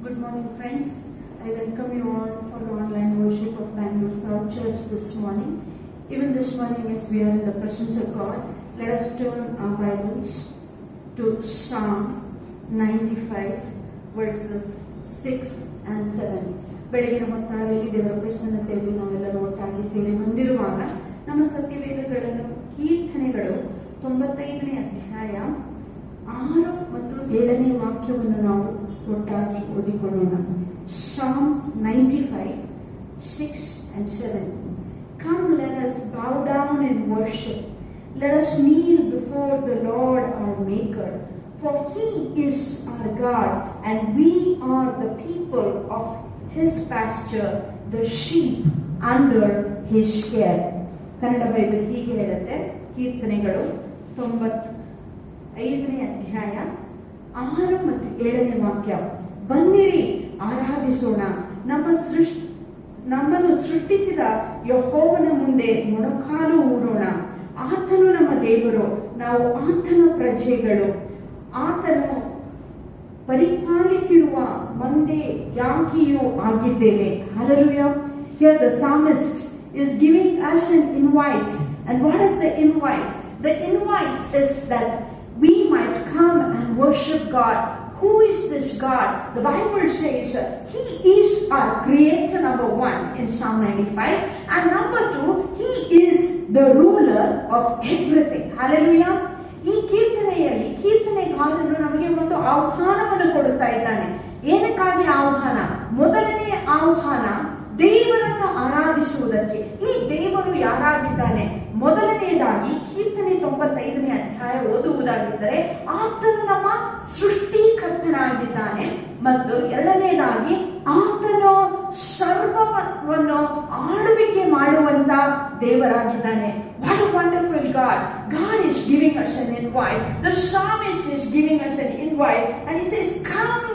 Good morning, friends. I welcome you all for the online worship of Bangalore South Church this morning. Even this morning, as we are in the presence of God, let us turn our Bibles to Psalm 95, verses 6 and 7. ಬೆಳಗಿನ ಹೊತ್ತಾರೆಯಲ್ಲಿ ದೇವರ ಪ್ರಸನ್ನತೆಯಲ್ಲಿ ನಾವೆಲ್ಲರೂ ಒಟ್ಟಾಗಿ ಸೇರಿ ಹೊಂದಿರುವಾಗ ನಮ್ಮ ಸತ್ಯವೇದಗಳನ್ನು ಕೀರ್ತನೆಗಳು 95ನೇ ಅಧ್ಯಾಯ 6 ಮತ್ತು 7ನೇ ವಾಕ್ಯವನ್ನು ನಾವು ಒಟ್ಟಾಗಿ ಓದಿಕೊಳ್ಳೋಣ. Psalm 95, 6 and 7. Come, let us bow down and worship. Let us kneel before the Lord our Maker. For He is our God, and we are the people of His pasture, the sheep under His care. Kannada Bible ಹೀಗೆ ಹೇಳುತ್ತೆ, ಕೀರ್ತನೆಗಳು 95ನೇ ಅಧ್ಯಾಯ 6 ಮತ್ತು 7ನೇ ವಾಕ್ಯ. ಬನ್ನಿರಿ, ಆರಾಧಿಸೋಣ, ನಮ್ಮನ್ನು ಸೃಷ್ಟಿಸಿದ ಯೆಹೋವನ ಮುಂದೆ ಮೊಣಕಾಲು ಊರೋಣ. ಆತನು ನಮ್ಮ ದೇವರು, ನಾವು ಆತನ ಪ್ರಜೆಗಳು, ಆತನು ಪರಿಪಾಲಿಸಿರುವ ಮಂದೆ ಯಾಕಿಯೂ ಆಗಿದ್ದೇವೆ. Hallelujah. Here the psalmist is giving us an invite. And what is the invite? The invite is that we might come and worship God. Who is this God? The Bible says He is our creator, number 1 in Psalm 95, and number 2, He is the ruler of everything. Hallelujah. ಈ ಕೀರ್ತನೆಯಲ್ಲಿ ಕೀರ್ತನೆಗಾರನು ನಮಗೆ ಒಂದು ಆಹ್ವಾನವನ್ನು ಕೊಡುತ್ತಾ ಇದ್ದಾನೆ. ಏನಕ್ಕಾಗಿ ಆಹ್ವಾನ? ಮೊದಲನೇ ಆಹ್ವಾನ ದೇವರನ್ನು ಆರಾಧಿಸುವುದಕ್ಕೆ. ಈ ದೇವರು ಯಾರಾಗಿದ್ದಾನೆ? ಮೊದಲನೆಯದಾಗಿ ಕೀರ್ತನೆ 95ನೇ ಅಧ್ಯಾಯ ಓದುವುದಾಗಿದ್ದರೆ ಆತನು ನಮ್ಮ ಸೃಷ್ಟಿಕರ್ತನಾಗಿದ್ದಾನೆ, ಮತ್ತು ಎರಡನೇದಾಗಿ ಆತನು ಸರ್ವವನ್ನು ಆಳ್ವಿಕೆ ಮಾಡುವಂತ ದೇವರಾಗಿದ್ದಾನೆ. What a wonderful God. God is giving us an invite. The psalmist is giving us an invite, and he says, come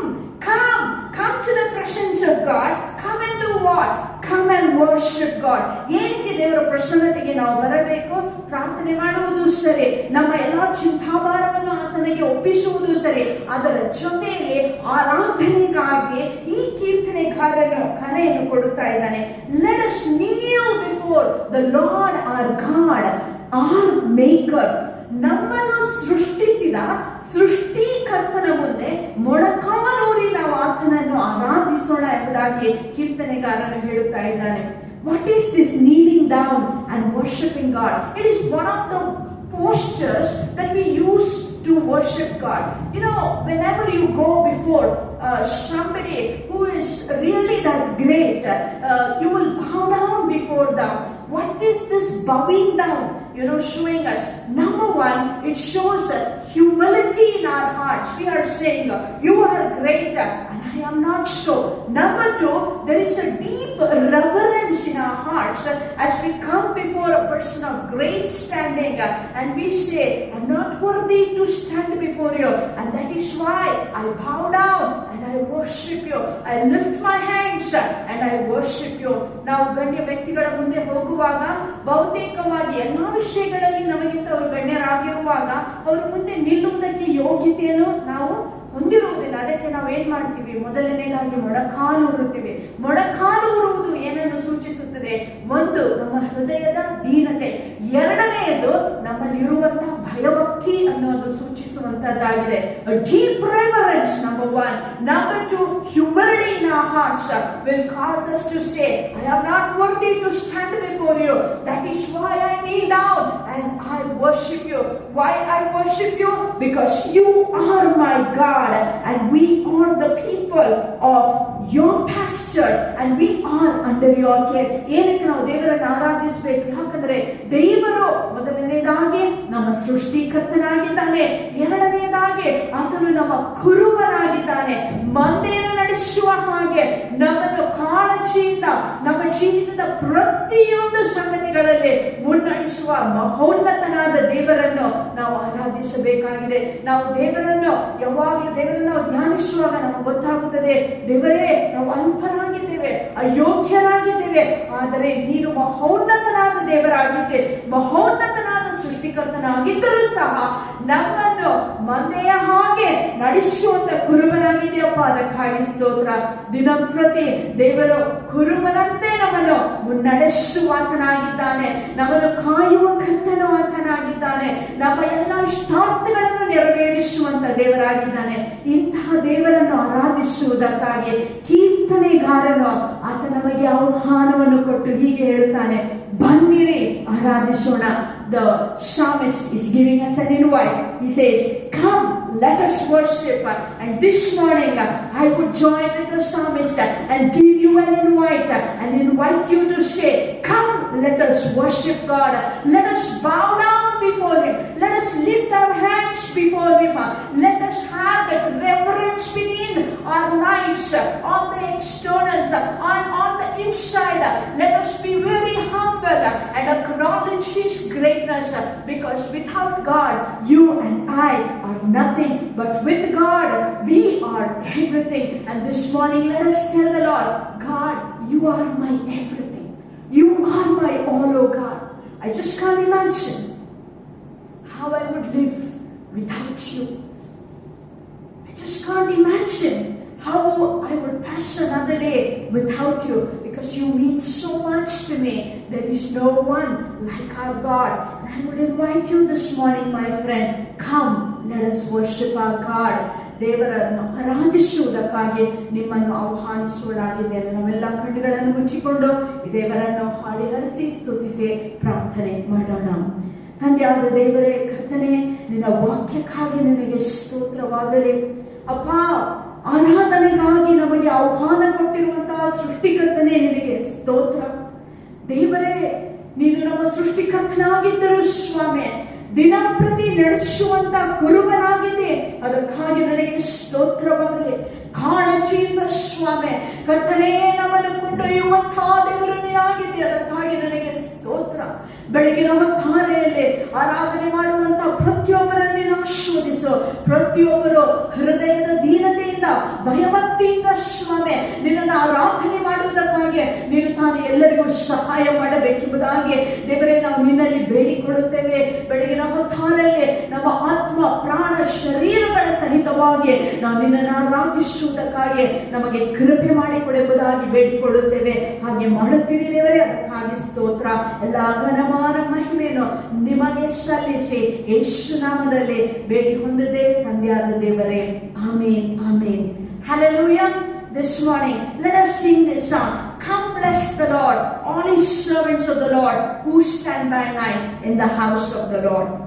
to the presence of God. Come and do what? Come and worship God. ಏನಕ್ಕೆ ದೇವರ ಪ್ರಸನ್ನತೆಗೆ ನಾವು ಬರಬೇಕು? ಪ್ರಾರ್ಥನೆ ಮಾಡುವುದು ಸರಿ, ನಮ್ಮ ಎಲ್ಲ ಚಿಂತಾಭಾರವನ್ನು ಆತನಿಗೆ ಒಪ್ಪಿಸುವುದು ಸರಿ, ಅದರ ಜೊತೆಯಲ್ಲಿ ಆರಾಧನೆಗಾಗಿ ಈ ಕೀರ್ತನೆಗಾರನು ಕರೆಯನ್ನು ಕೊಡುತ್ತಾ ಇದ್ದಾನೆ. Let us kneel before the Lord our God, our Maker. ನಮ್ಮನ್ನು ಸೃಷ್ಟಿಸಿದ ಸೃಷ್ಟಿಕರ್ತನ ಮುಂದೆ ಮೊಣಕಾಲೂರಿ ನಾವು ಆತನನ್ನು ಆರಾಧಿಸೋಣ ಎಂಬುದಾಗಿ ಕೀರ್ತನೆಗಾರನು ಹೇಳುತ್ತಾ ಇದ್ದಾನೆ. What is this kneeling down and worshiping God? It is one of the postures that we use to worship God. You know, whenever you go before somebody who is really that great, you will bow down before them. What is this bowing down, showing us? Number 1, it shows humility in our hearts. We are saying, you are greater and I am not so. Number 2, there is a deep reverence in our hearts as we come before a person of great standing and we say, I'm not worthy to stand before you, and that is why I bow down and I worship you. I lift my hands and I worship you. ನಾವು ಗಣ್ಯ ವ್ಯಕ್ತಿಗಳ ಮುಂದೆ ಹೋಗುವಾಗ ಬಹುತೇಕವಾಗಿ ಎಲ್ಲಾ ವಿಷಯಗಳಲ್ಲಿ ನಮಗಿಂತ ಅವರು ಗಣ್ಯರಾಗಿರುವಾಗ ಅವರ ಮುಂದೆ ನಿಲ್ಲುವುದಕ್ಕೆ ಯೋಗ್ಯತೆಯನ್ನು ನಾವು ಹೊಂದಿರುವುದಿಲ್ಲ. ಅದಕ್ಕೆ ನಾವು ಏನ್ ಮಾಡ್ತೀವಿ? ಮೊದಲನೇದಾಗಿ ಮೊಣಕಾಲು ಊರುತ್ತೀವಿ. ಮೊಣಕಾಲು ಊರುವುದು ಏನನ್ನು ಸೂಚಿಸುತ್ತದೆ? 1, ನಮ್ಮ ಹೃದಯದ ದೀನತೆ. ಎರಡನೆಯದು ನಮ್ಮಲ್ಲಿರುವಂತಹ ಭಯಭಕ್ತಿ ಅನ್ನೋದು ಸೂಚಿಸುವಂತದ್ದಾಗಿದೆ. Deep reverence, number 1. Number 2, humility in our hearts will cause us to say, I am not worthy to stand before you. That is why I kneel down and I worship you. Why I worship you? Because you are my God, and we are the people of your pasture, and we are under your care. ಏನಕ್ಕೆ ನಾವು ದೇವರನ್ನು ಆರಾಧಿಸಬೇಕು? ಯಾಕಂದ್ರೆ ದೇವರು ಮೊದಲನೇದಾಗಿ ನಮ್ಮ ಸೃಷ್ಟಿಕರ್ತನಾಗಿದ್ದಾನೆ, ಎರಡನೇದಾಗಿ ಆತನು ನಮ್ಮ ಕುರುಬನಾಗಿದ್ದಾನೆ. ಮಂದೆಯನ್ನು ನಡೆಸುವ ಹಾಗೆ ನಮ್ಮನ್ನು ಕಾಳಜಿಯಿಂದ ನಮ್ಮ ಜೀವಿತದ ಪ್ರತಿಯೊಂದು ಸಂಗತಿಗಳಲ್ಲಿ ಮುನ್ನಡೆಸುವ ಮಹೋನ್ನತನಾದ ದೇವರನ್ನು ನಾವು ಆರಾಧಿಸಬೇಕಾಗಿದೆ. ನಾವು ದೇವರನ್ನು ಯಾವಾಗಲೂ ನಾವು ಧ್ಯಾನಿಸುವಾಗ ನಮಗೆ ಗೊತ್ತಾಗುತ್ತದೆ, ದೇವರೇ, ನಾವು ಅಲ್ಪರಾಗಿದ್ದೇವೆ, ಅಯೋಗ್ಯರಾಗಿದ್ದೇವೆ, ಆದರೆ ನೀನು ಮಹೋನ್ನತನಾದ ದೇವರಾಗಿದ್ದೆ, ಮಹೋನ್ನತನಾದ ಸೃಷ್ಟಿಕರ್ತನಾಗಿದ್ದರೂ ಸಹ ನಮ್ಮನ್ನು ಮಂದೆಯ ಹಾಗೆ ನಡೆಸುವಂತ ಕುರುಬನಾಗಿದೆಯಪ್ಪ. ಅದಕ್ಕಾಗಿ ಸ್ತೋತ್ರ. ದಿನಪ್ರತಿ ದೇವರು ಕುರುಬನಂತೆ ನಮ್ಮನ್ನು ಮುನ್ನಡೆಸುವಾತನಾಗಿದ್ದಾನೆ. ನಮ್ಮನ್ನು ಕಾಯುವ ಕರ್ತನು ಆತನಾಗಿದ್ದಾನೆ. ನಮ್ಮ ಎಲ್ಲ ಇಷ್ಟಾರ್ಥಗಳನ್ನು ನೆರವೇರಿಸುವಂತ ದೇವರಾಗಿದ್ದಾನೆ. ಇಂತಹ ದೇವರನ್ನು ಆರಾಧಿಸುವುದಕ್ಕಾಗಿ ಕೀರ್ತನೆಗಾರನು ಆತ ನಮಗೆ ಆಹ್ವಾನವನ್ನು ಕೊಟ್ಟು ಹೀಗೆ ಹೇಳುತ್ತಾನೆ, ಬನ್ನಿರಿ ಆರಾಧಿಸೋಣ. The psalmist is giving us an invite. He says, come, let us worship. And this morning I would join with the psalmist and give you an invite and invite you to say, come, let us worship God. Let us bow down before Him. Let us lift our hands before Him. Let us have that reverence within our lives, on the externals, on the inside. Let us be very humble and acknowledge His greatness, because without God, you and I are nothing, but with God, we are everything. And this morning, let us tell the Lord, God, you are my everything. You are my all, oh God. I just can't imagine how I would live without you. I just can't imagine how I would pass another day without you, because you mean so much to me. There is no one like our God. And I would invite you this morning, my friend, come, let us worship our God. ದೇವರನ್ನು ಆರಾಧಿಸುವುದಕ್ಕಾಗಿ ನಿಮ್ಮನ್ನು ಆಹ್ವಾನಿಸುವುದಾಗಿದ್ದೇನೆ. ನಾವೆಲ್ಲ ಕಣ್ಣುಗಳನ್ನು ಮುಚ್ಚಿಕೊಂಡು ದೇವರನ್ನು ಹಾಡಿ ಹರಿಸಿ ಸ್ತುತಿಸಿ ಪ್ರಾರ್ಥನೆ ಮಾಡೋಣ. ತಂದೆಯಾದ ದೇವರೇ, ಕರ್ತನೇ, ನಿನ್ನ ವಾಕ್ಯಕ್ಕಾಗಿ ನಿನಗೆ ಸ್ತೋತ್ರವಾಗಲಿ. ಅಪ್ಪ, ಆರಾಧನೆಗಾಗಿ ನಮಗೆ ಆಹ್ವಾನ ಕೊಟ್ಟಿರುವಂತಹ ಸೃಷ್ಟಿಕರ್ತನೇ ನಿನಗೆ ಸ್ತೋತ್ರ. ದೇವರೇ, ನೀನು ನಮ್ಮ ಸೃಷ್ಟಿಕರ್ತನಾಗಿದ್ದರೂ ಸ್ವಾಮಿ, ದಿನಪ್ರತಿ ನಡೆಸುವಂತ ಕುರುಬನಾಗಿದೆ. ಅದಕ್ಕಾಗಿ ನನಗೆ ಸ್ತೋತ್ರವಾಗಲಿ. ಕಾಳಜಿಯಿಂದ ಸ್ವಾಮಿ ಕರ್ತನೇ ನಮ್ಮನ್ನು ಕೊಂಡೊಯ್ಯುವಂತಹ ದೇವರು ನೀನಾಗಿದೆ. ಅದಕ್ಕಾಗಿ ನನಗೆ ಸ್ತೋತ್ರ. ಬೆಳಗಿನ ಹೊತ್ತಾರೆಯಲ್ಲಿ ಆರಾಧನೆ ಮಾಡುವಂತಹ ಪ್ರತಿಯೊಬ್ಬರನ್ನು ಆಶೀರ್ವದಿಸು. ಪ್ರತಿಯೊಬ್ಬರು ಹೃದಯದ ದೀನತೆಯಿಂದ ಭಯಭಕ್ತಿಯಿಂದ ಸ್ವಾಮಿ ನಿನ್ನನ್ನು ಆರಾಧನೆ ಮಾಡುವುದಕ್ಕಾಗಿ ನೀನು ತಾನು ಎಲ್ಲರಿಗೂ ಸಹಾಯ ಮಾಡಬೇಕೆಂಬುದಾಗಿ ದೇವರೇ ನಾವು ನಿನ್ನಲ್ಲಿ ಬೇಡಿಕೊಳ್ಳುತ್ತೇವೆ. ಬೆಳಗಿನ ಹೊತ್ತಾರೆಯಲ್ಲಿ ನಮ್ಮ ಆತ್ಮ ಪ್ರಾಣ ಶರೀರಗಳ ಸಹಿತವಾಗಿ ನಾವು ನಿನ್ನನ್ನು ಆರಾಧಿಸುವುದಕ್ಕಾಗಿ ನಮಗೆ ಕೃಪೆ ಮಾಡಿಕೊಡುವುದಾಗಿ ಬೇಡಿಕೊಳ್ಳುತ್ತೇವೆ. ಹಾಗೆ ಮಾಡುತ್ತೀರಿ ದೇವರೇ, ಅದಕ್ಕಾಗಿ ಸ್ತೋತ್ರ. ಎಲ್ಲ ಘನಮಾನ ಮಹಿಮೆಯನ್ನು ನಿಮಗೆ ಸಲ್ಲಿಸಿ ಯೇಸು ನಾಮದಲ್ಲಿ ಬೇಡಿ ಹೊಂದಿದ್ದೇವೆ ತಂದೆಯಾದ ದೇವರೇ. ಆಮೇನ್, ಆಮೇನ್. Hallelujah. This morning, let us sing this song. Come, bless the Lord, all His servants of the Lord who stand by night in the house of the Lord. Lord.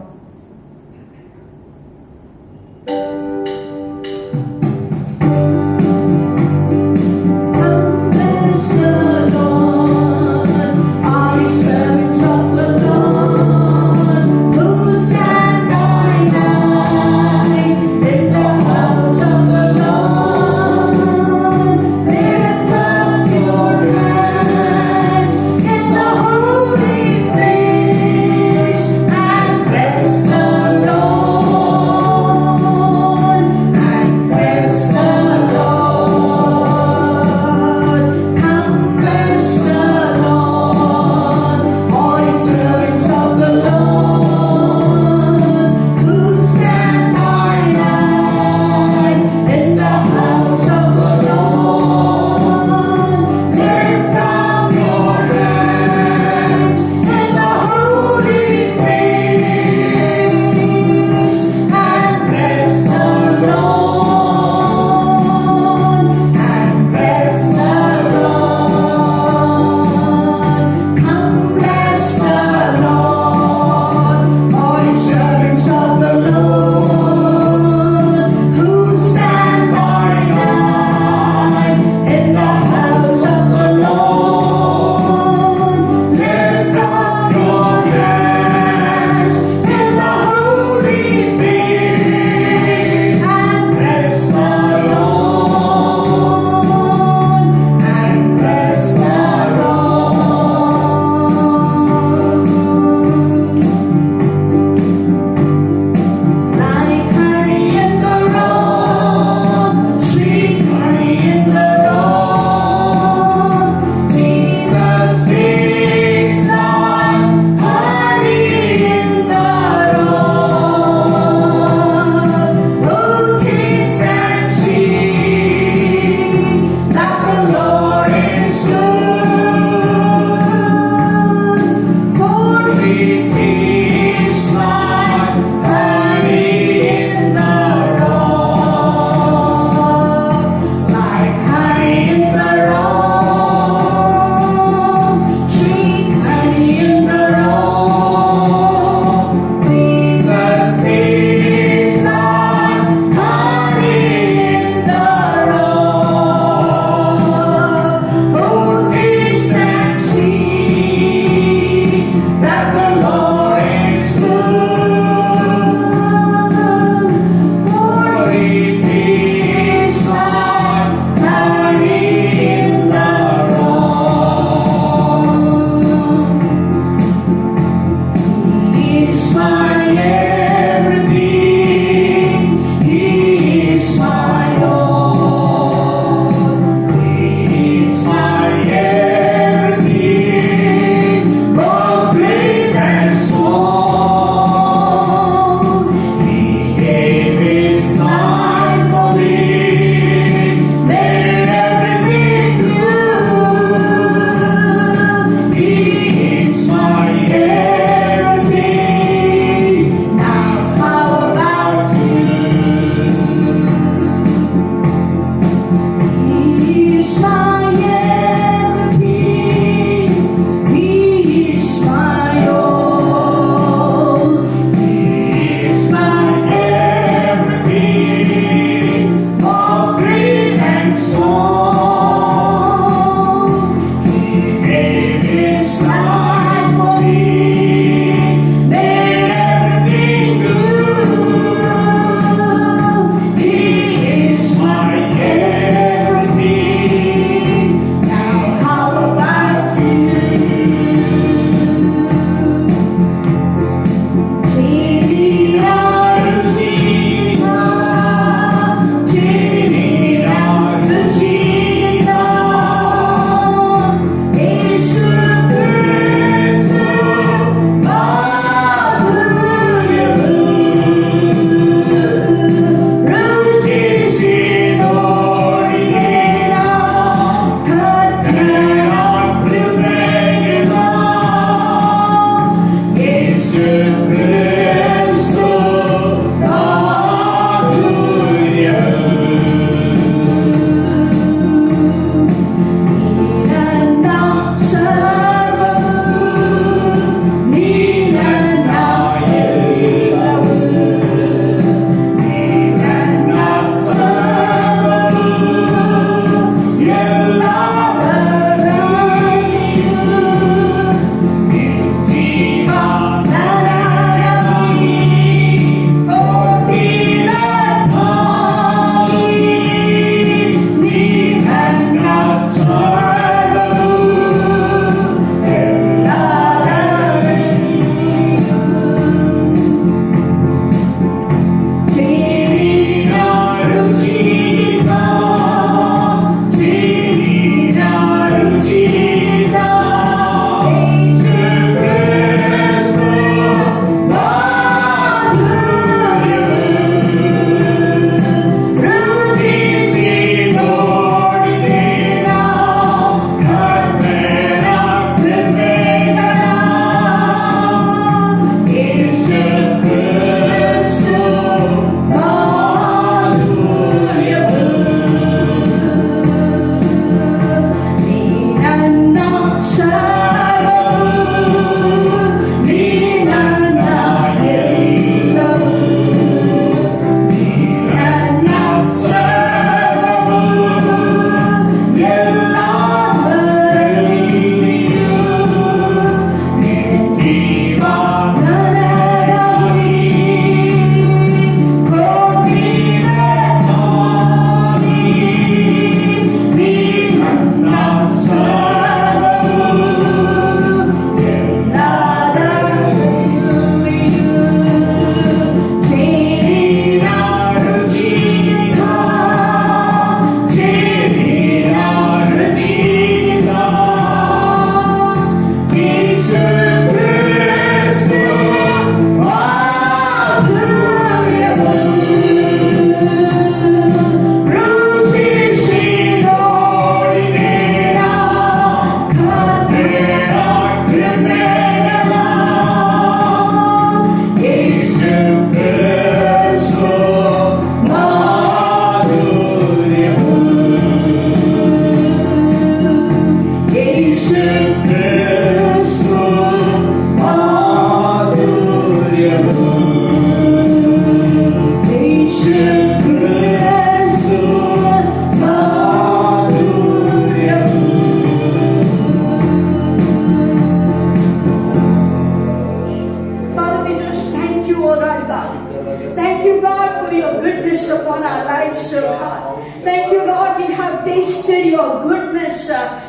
Lord, we have tasted your goodness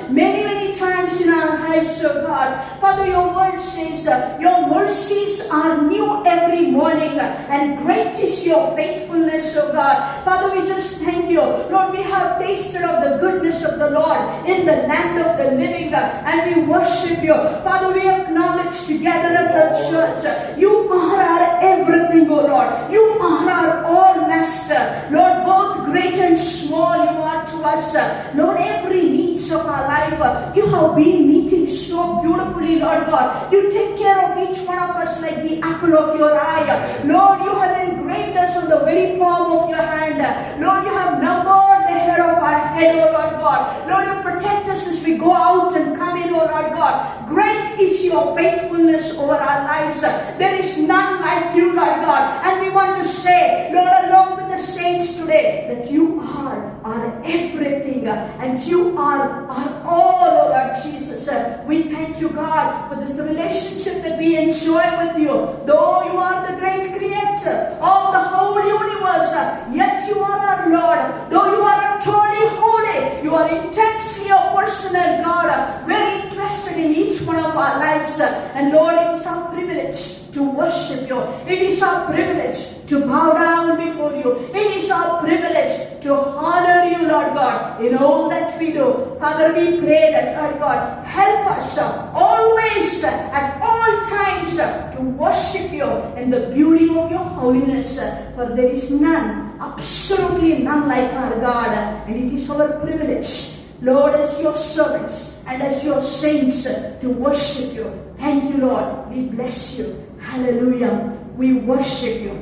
many, many times in our lives, oh God. Father, your word says your mercies are new every morning, and great is your faithfulness, oh God. Father, we just thank you. Lord, we have tasted of the goodness of the Lord in the land of the living, and we worship you. Father, we acknowledge together as a church, you are our everything, oh Lord. You are our all master. Lord, both great and small you are to us. Lord, every needs of our life, you have been meeting so beautifully, Lord God. You take care of each one of us like the apple of your eye. Lord, you have engraved us on the very palm of your hand. Lord, you have numbered the hair of our head, oh Lord God. Lord, you protect us as we go out and come in, oh Lord God. Great is your faithfulness over our lives. There is none like you, Lord God. And we want to say, Lord, along with the saints today, that you are our everything, and you are our all, oh Lord Jesus. We thank you, God, for this relationship that we enjoy with you. Though you are the great creator of the whole universe, yet you are our Lord. Though you are utterly holy, you are intensely a personal God, very interested in each one of our lives. And Lord, it is our privilege to worship you. It is our privilege to bow down before you. It is our privilege to honor you, Lord God, in all that we do. Father, we pray that, Lord God, help us always, at all times, to worship you in the beauty of your holiness. For there is none, absolutely none like our God. And it is our privilege, Lord, as your servants and as your saints, to worship you. Thank you, Lord. We bless you. Hallelujah. We worship you.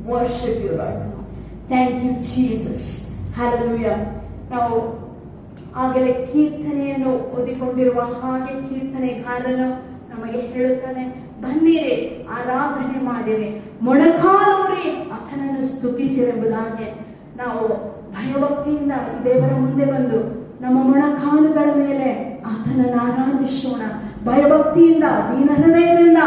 Worship you, Lord. Thank you, Jesus. Hallelujah. ನಾವು ಆಗಲೇ ಕೀರ್ತನೆಯನ್ನು ಓದಿಕೊಂಡಿರುವ ಹಾಗೆ ಕೀರ್ತನೆಗಾರನು ನಮಗೆ ಹೇಳುತ್ತಾನೆ, ಬನ್ನಿರಿ, ಆರಾಧನೆ ಮಾಡಿರಿ, ಮೊಣಕಾಲೂರಿ ಆತನನ್ನು ಸ್ತುತಿಸಿರೆಂಬುದಾಗಿ. ನಾವು ಭಯಭಕ್ತಿಯಿಂದ ಈ ದೇವರ ಮುಂದೆ ಬಂದು ನಮ್ಮ ಮೊಣಕಾಲುಗಳ ಮೇಲೆ ಆತನನ್ನು ಆರಾಧಿಸೋಣ. ಭಯಭಕ್ತಿಯಿಂದ, ದೀನ ಹೃದಯದಿಂದ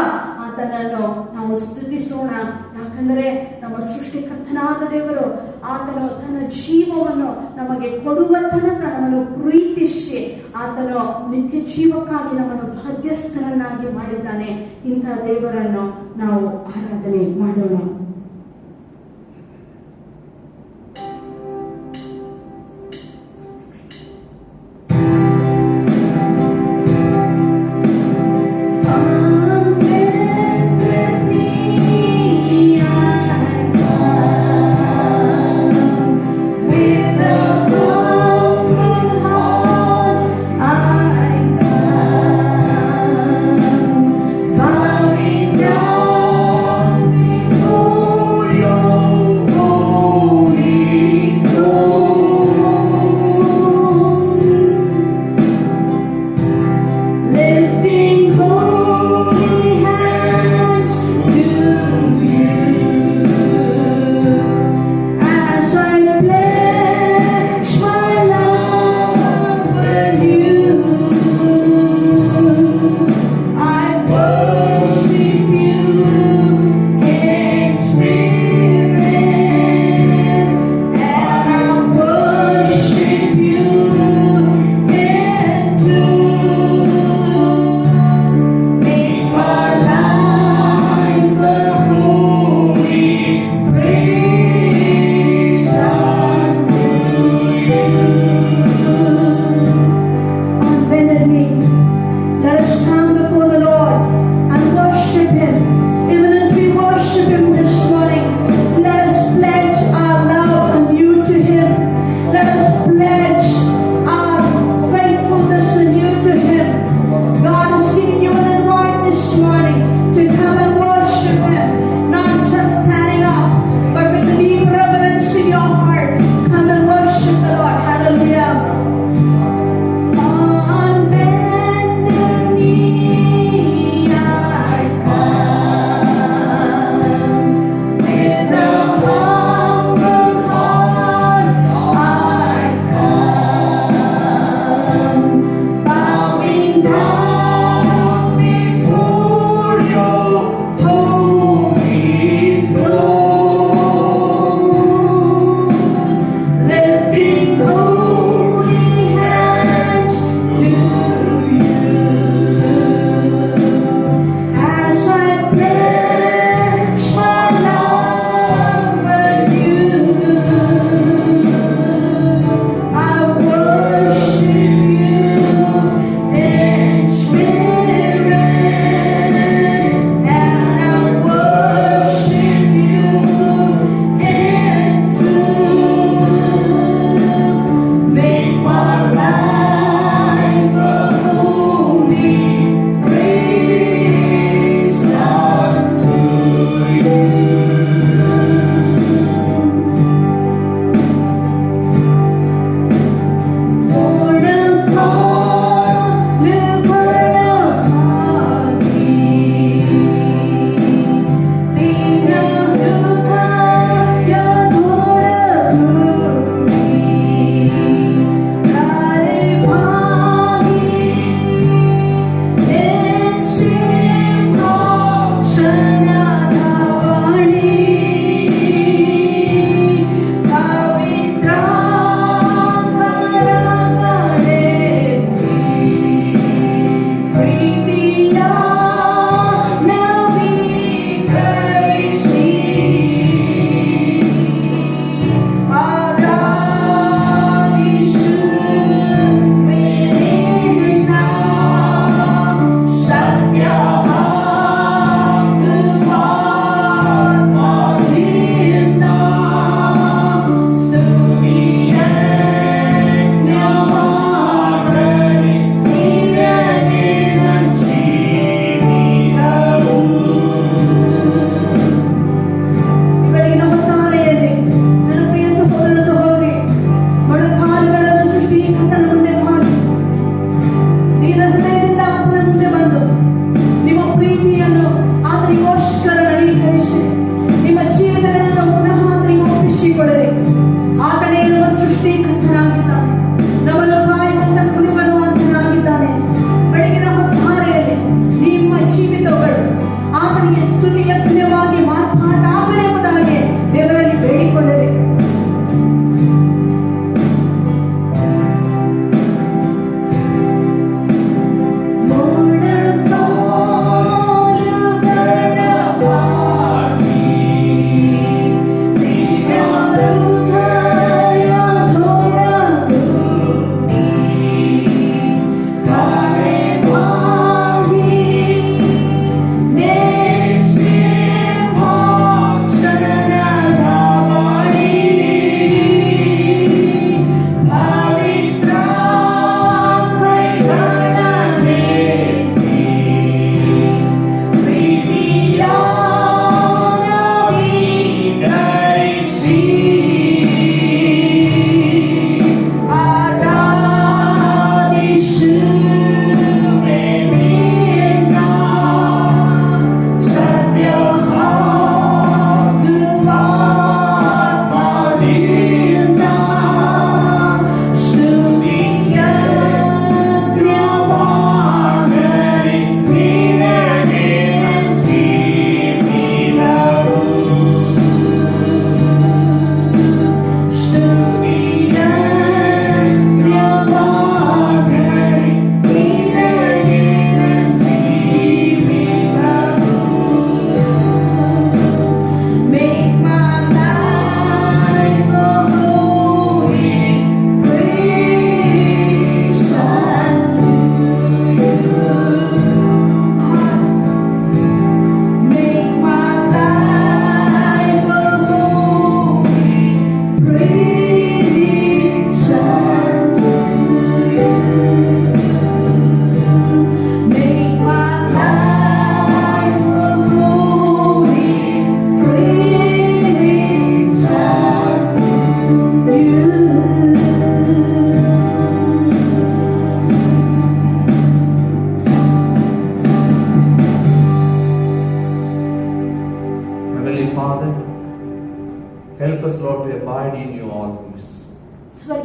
ಆತನನ್ನು ನಾವು ಸ್ತುತಿಸೋಣ. ಯಾಕಂದರೆ ನಮ್ಮ ಸೃಷ್ಟಿಕರ್ತನಾದ ದೇವರು ಆತನು ತನ್ನ ಜೀವವನ್ನು ನಮಗೆ ಕೊಡುವ ತನಕ ನಮ್ಮನ್ನು ಪ್ರೀತಿಸಿ ಆತನು ನಿತ್ಯ ಜೀವಕ್ಕಾಗಿ ನಮ್ಮನ್ನು ಬಾಧ್ಯಸ್ಥರನ್ನಾಗಿ ಮಾಡಿದ್ದಾನೆ. ಇಂತಹ ದೇವರನ್ನು ನಾವು ಆರಾಧನೆ ಮಾಡೋಣ. Bowing down before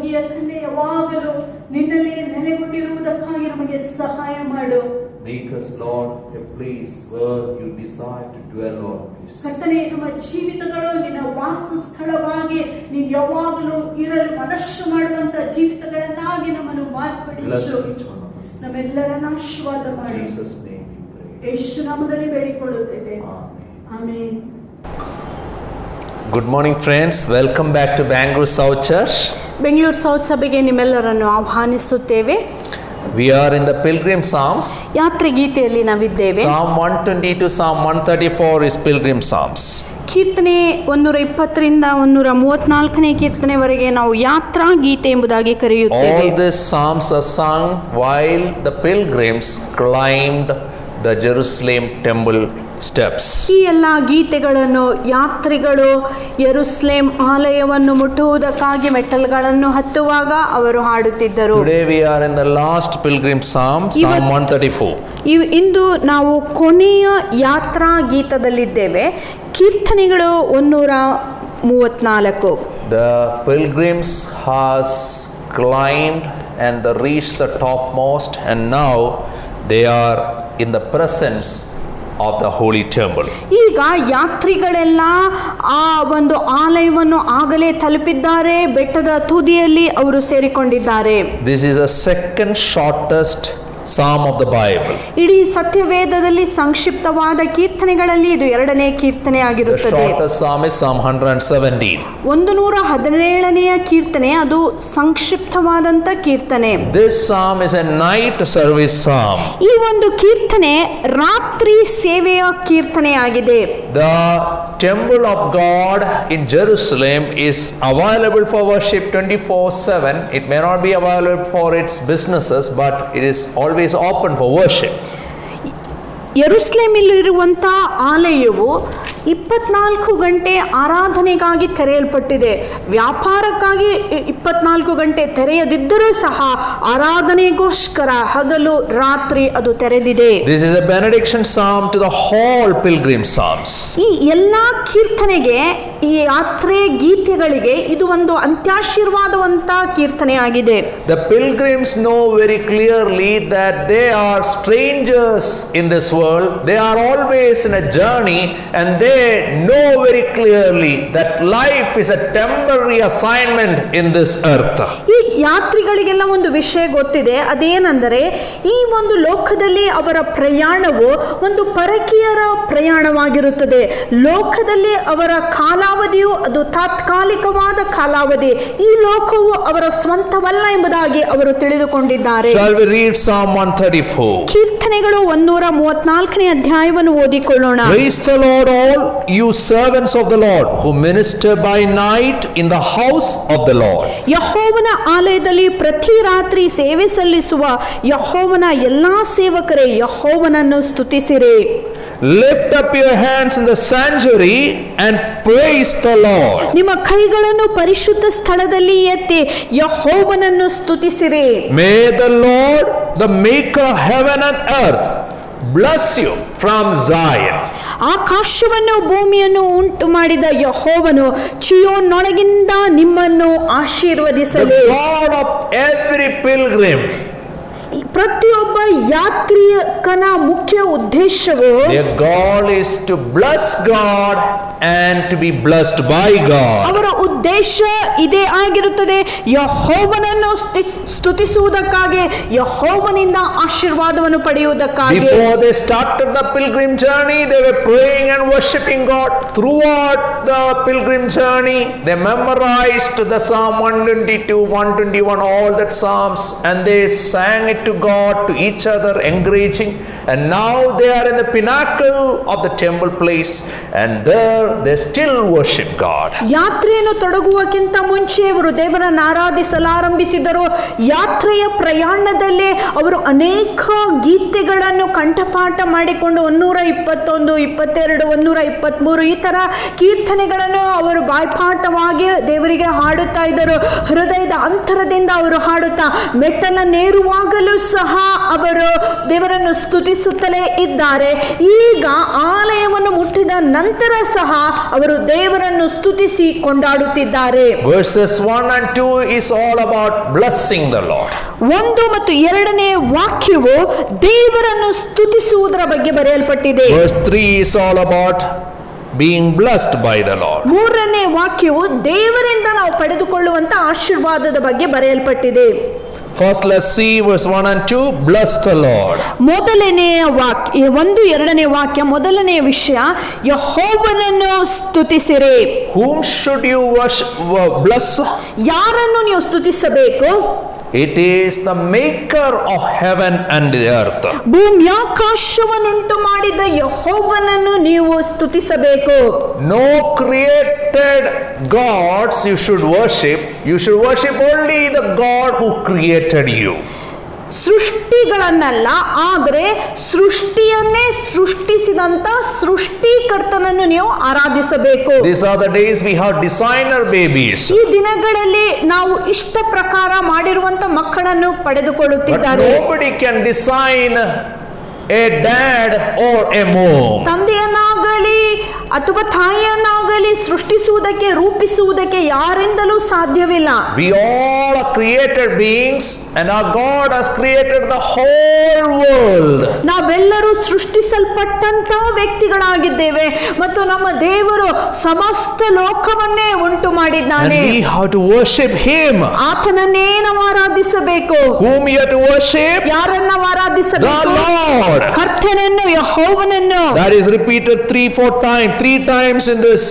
ಸ್ವರ್ಗೀಯ ತಂದೆ, ಯಾವಾಗಲೂ ನಿನ್ನಲ್ಲಿ ನೆಲೆಗೊಂಡಿರುವುದಕ್ಕಾಗಿ ನಮಗೆ ಸಹಾಯ ಮಾಡು. Make us, Lord, a place where you desire to dwell always. ಕರ್ತನೇ, ನಮ್ಮ ಜೀವಿತಗಳು ನಿನ್ನ ವಾಸ ಸ್ಥಳವಾಗಿ ನೀನು ಯಾವಾಗಲೂ ಇರಲು ಮನಸ್ಸು ಮಾಡುವಂತ ಜೀವಿತಗಳನ್ನಾಗಿ ನಮ್ಮನ್ನು ಮಾರ್ಪಡಿಸು. ನಮ್ಮೆಲ್ಲರನ್ನ ಆಶೀರ್ವಾದ ಮಾಡಿ. ಯೇಸು ನಾಮದಲ್ಲಿ ಬೇಡಿಕೊಳ್ಳುತ್ತೇವೆ. Amen. Good morning, friends. Welcome back to Bangalore South Church. Bengaluru south ಸಭೆಗೆ ನಿಮ್ಮೆಲ್ಲರನ್ನು ಆಹ್ವಾನಿಸುತ್ತೇವೆ. We are in the Pilgrim Psalms. ಯಾತ್ರೆ ಗೀತೆಯಲ್ಲಿ ನಾವಿದ್ದೇವೆ. Psalm 120 to Psalm 134 is Pilgrim Psalms. ಕೀರ್ತನೆ 120ರಿಂದ 134ನೇ ಕೀರ್ತನೆವರೆಗೆ ನಾವು ಯಾತ್ರಾ ಗೀತೆ ಎಂಬುದಾಗಿ ಕರೆಯುತ್ತೇವೆ. All these psalms are sung while the pilgrims climbed the Jerusalem temple steps. ಈ ಎಲ್ಲ ಗೀತೆಗಳನ್ನು ಯಾತ್ರಿಗಳು ಯೆರೂಸಲೇಮ್ ಆಲಯವನ್ನು ಮುಟ್ಟುವುದಕ್ಕಾಗಿ ಮೆಟ್ಟಲುಗಳನ್ನು ಹತ್ತುವಾಗ ಅವರು ಹಾಡುತ್ತಿದ್ದರು. Today we are in the last pilgrim psalm, Psalm 134. ಇಂದು ನಾವು ಕೊನೆಯ ಯಾತ್ರಾ ಗೀತದಲ್ಲಿದ್ದೇವೆ. ಕೀರ್ತನೆಗಳು 134. The pilgrims has climbed and they reached the topmost, and now they are in the presence of the holy temple. ಈಗ ಯಾತ್ರಿಗಳೆಲ್ಲ ಆ ಒಂದು ಆಲಯವನ್ನು ಆಗಲೇ ತಲುಪಿದ್ದಾರೆ. ಬೆಟ್ಟದ ತುದಿಯಲ್ಲಿ ಅವರು ಸೇರಿಕೊಂಡಿದ್ದಾರೆ. This is the second shortest psalm of the Bible. ಇಡೀ ಸತ್ಯವೇದದಲ್ಲಿ ಸಂಕ್ಷಿಪ್ತವಾದ ಕೀರ್ತನೆಗಳಲ್ಲಿ ಇದು ಎರಡನೇ ಕೀರ್ತನೆ The ಆಗಿರುತ್ತದೆ. shortest psalm is Psalm 117. 117ನೆಯ ಕೀರ್ತನೆ ಅದು ಸಂಕ್ಷಿಪ್ತವಾದಂತ ಕೀರ್ತನೆ. This psalm is a night service psalm. ಈ ಒಂದು ಕೀರ್ತನೆ ರಾತ್ರಿ ಸೇವೆಯ ಕೀರ್ತನೆಯಾಗಿದೆ. The temple of God in Jerusalem is available for worship 24/7. It may not be available for its businesses, but it is always open for worship. ಯೆರೂಸಲೇಮಿನಲ್ಲಿರುವಂಥ ಆಲಯವು 24 ಗಂಟೆ ಆರಾಧನೆಗಾಗಿ ತೆರೆಯಲ್ಪಟ್ಟಿದೆ. ವ್ಯಾಪಾರಕ್ಕಾಗಿ 24 ಗಂಟೆ ತೆರೆಯದಿದ್ದರೂ ಸಹ ಆರಾಧನೆಗೋಸ್ಕರ ಹಗಲು ರಾತ್ರಿ ಅದು ತೆರೆದಿದೆ. This is a benediction psalm to the whole pilgrim psalms. ಈ ಎಲ್ಲಾ ಕೀರ್ತನೆಗೆ, ಈ ಯಾತ್ರೆ ಗೀತೆಗಳಿಗೆ ಇದು ಒಂದು ಅಂತ್ಯಾಶೀರ್ವಾದವಂತ ಕೀರ್ತನೆಯಾಗಿದೆ. The pilgrims know very clearly that they are strangers in this world. They are always in a journey, and they know very clearly that life is a temporary assignment in this earth. ಈ ಯಾತ್ರಿಗಳಿಗೆಲ್ಲ ಒಂದು ವಿಷಯ ಗೊತ್ತಿದೆ. ಅದೇನೆಂದರೆ ಈ ಒಂದು ಲೋಕದಲ್ಲಿ ಅವರ ಪ್ರಯಾಣವು ಒಂದು ಪರಕೀಯರ ಪ್ರಯಾಣವಾಗಿರುತ್ತದೆ. ಲೋಕದಲ್ಲಿ ಅವರ ಕಾಲಾವಧಿಯು ಅದು ತಾತ್ಕಾಲಿಕವಾದ ಕಾಲಾವಧಿ. ಈ ಲೋಕವು ಅವರ ಸ್ವಂತವಲ್ಲ ಎಂಬುದಾಗಿ ಅವರು ತಿಳಿದುಕೊಂಡಿದ್ದಾರೆ. Shall we read Psalm 134? ಕೀರ್ತನೆಗಳು 134ನೇ ಅಧ್ಯಾಯವನ್ನು ಓದಿಕೊಳ್ಳೋಣ. Praise the Lord, all you servants of the Lord who minister by night in the house of the Lord. ಯೆಹೋವನ ಆಲಯದಲ್ಲಿ ಪ್ರತಿ ರಾತ್ರಿ ಸೇವೆ ಸಲ್ಲಿಸುವ ಯೆಹೋವನ ಎಲ್ಲಾ ಸೇವಕರೇ, ಯೆಹೋವನನ್ನು ಸ್ತುತಿಸಿರಿ. Lift up your hands in the sanctuary and praise the Lord. ನಿಮ್ಮ ಕೈಗಳನ್ನು ಪರಿಶುದ್ಧ ಸ್ಥಳದಲ್ಲಿ ಎತ್ತಿ ಯೆಹೋವನನ್ನು ಸ್ತುತಿಸಿರಿ. May the Lord, the maker of heaven and earth, bless you from Zion. ಆಕಾಶವನ್ನು ಭೂಮಿಯನ್ನು ಉಂಟು ಮಾಡಿದ ಯೆಹೋವನು ಚೀಯೋನೊಳಗಿಂದ ನಿಮ್ಮನ್ನು ಆಶೀರ್ವದಿಸಲಿ. The God of every pilgrim. ಪ್ರತಿಯೊಬ್ಬ ಯಾತ್ರಿಕನ ಮುಖ್ಯ ಉದ್ದೇಶವು Their goal is to bless God and to be blessed by God. ಅವರ ಉದ್ದೇಶ ಇದೇ ಆಗಿರುತ್ತದೆ, ಯೆಹೋವನನ್ನು ಸ್ತುತಿಸುವುದಕ್ಕಾಗಿ, ಯೆಹೋವನಿಂದ ಆಶೀರ್ವಾದವನ್ನು ಪಡೆಯುವುದಕ್ಕಾಗಿ. Before they started the pilgrim journey, they were praying and worshiping God. Throughout the pilgrim journey, they memorized the Psalm 122, 121, all that psalms, and they sang it to God, to each other, encouraging. And now they are in the pinnacle of the temple place, and there they still worship God. ಯಾತ್ರೆಯನ್ನು ತೊಡಗುವಕ್ಕಿಂತ ಮುಂಚೆ ಅವರು ದೇವರನ್ನು ಆರಾಧಿಸಲಾರಂಭಿಸಿದರು. ಯಾತ್ರೆಯ ಪ್ರಯಾಣದಲ್ಲೇ ಅವರು ಅನೇಕ ಗೀತೆಗಳನ್ನು ಕಂಠಪಾಠ ಮಾಡಿಕೊಂಡು 121, 22, 123 ಈ ತರ ಕೀರ್ತನೆಗಳನ್ನು ಅವರು ಬಾಯ್ಪಾಠವಾಗಿ ದೇವರಿಗೆ ಹಾಡುತ್ತಾ ಇದ್ದರು. ಹೃದಯದ ಅಂತರದಿಂದ ಅವರು ಹಾಡುತ್ತಾ ಮೆಟ್ಟಲನ್ನೇರುವಾಗಲೇ ಮೊದಲು ಸಹ ಅವರು ದೇವರನ್ನು ಸ್ತುತಿಸುತ್ತಲೇ ಇದ್ದಾರೆ. ಈಗ ಆಲಯವನ್ನು ಮುಟ್ಟಿದ ನಂತರ ಸಹ ಅವರು ದೇವರನ್ನು ಸ್ತುತಿಸಿ ಕೊಂಡಾಡುತ್ತಿದ್ದಾರೆ. Verses 1 and 2 is all about blessing the Lord. 1 ಮತ್ತು 2ನೇ ವಾಕ್ಯವು ದೇವರನ್ನು ಸ್ತುತಿಸುವುದರ ಬಗ್ಗೆ ಬರೆಯಲ್ಪಟ್ಟಿದೆ. Verse 3 is all about being blessed by the Lord. 3ನೇ ವಾಕ್ಯವು ದೇವರಿಂದ ನಾವು ಪಡೆದುಕೊಳ್ಳುವಂತ ಆಶೀರ್ವಾದದ ಬಗ್ಗೆ ಬರೆಯಲ್ಪಟ್ಟಿದೆ. First, let's see verse 1 and 2. Bless the Lord. ಮೊದಲನೆಯ ವಾಕ್ಯ 1, 2ನೇ ವಾಕ್ಯ ಮೊದಲನೆಯ ವಿಷಯ, ಯೆಹೋವನನ್ನು ಸ್ತುತಿಸಿರಿ. Whom should you bless? ಯಾರನ್ನು ನೀವು ಸ್ತುತಿಸಬೇಕು? It is the maker of heaven and the earth. ಭೂಮ್ಯಾಕಾಶವನ್ನುಂಟು ಮಾಡಿದ ಯೆಹೋವನನ್ನು ನೀವು ಸ್ತುತಿಸಬೇಕು. No created gods you should worship. You should worship only the God who created you. ಸೃಷ್ಟಿಗಳನ್ನಲ್ಲ, ಆದರೆ ಸೃಷ್ಟಿಯನ್ನೇ ಸೃಷ್ಟಿಸಿದಂತ ಸೃಷ್ಟಿಕರ್ತನನ್ನು ನೀವು ಆರಾಧಿಸಬೇಕು. These are the days we have designer babies. ಈ ದಿನಗಳಲ್ಲಿ ನಾವು ಇಷ್ಟ ಪ್ರಕಾರ ಮಾಡಿರುವಂತ ಮಕ್ಕಳನ್ನು But ಪಡೆದುಕೊಳ್ಳುತ್ತಿದ್ದಾರೆ. nobody can design a dad or a mom. ತಂದೆಯನ್ನಾಗಲಿ ಅಥವಾ ತಾಯಿಯನ್ನಾಗಲಿ ಸೃಷ್ಟಿಸುವುದಕ್ಕೆ ರೂಪಿಸುವುದಕ್ಕೆ ಯಾರಿಂದಲೂ ಸಾಧ್ಯವಿಲ್ಲ. We all are created beings and our God has created the whole world. ನಾವೆಲ್ಲರೂ ಸೃಷ್ಟಿಸಲ್ಪಟ್ಟಂತ ವ್ಯಕ್ತಿಗಳಾಗಿದ್ದೇವೆ ಮತ್ತು ನಮ್ಮ ದೇವರು ಸಮಸ್ತ ಲೋಕವನ್ನೇ ಉಂಟು And ಮಾಡಿದ್ದಾನೆ. we have to worship Him. ಆತನನ್ನೇ ನಾವು ಆರಾಧಿಸಬೇಕು. Whom we have to worship? ಯಾರನ್ನ The ಆರಾಧಿಸಬೇಕು? Lord. ಕರ್ತನನ್ನು, ಯೆಹೋವನನ್ನು. That is repeated 3 times in this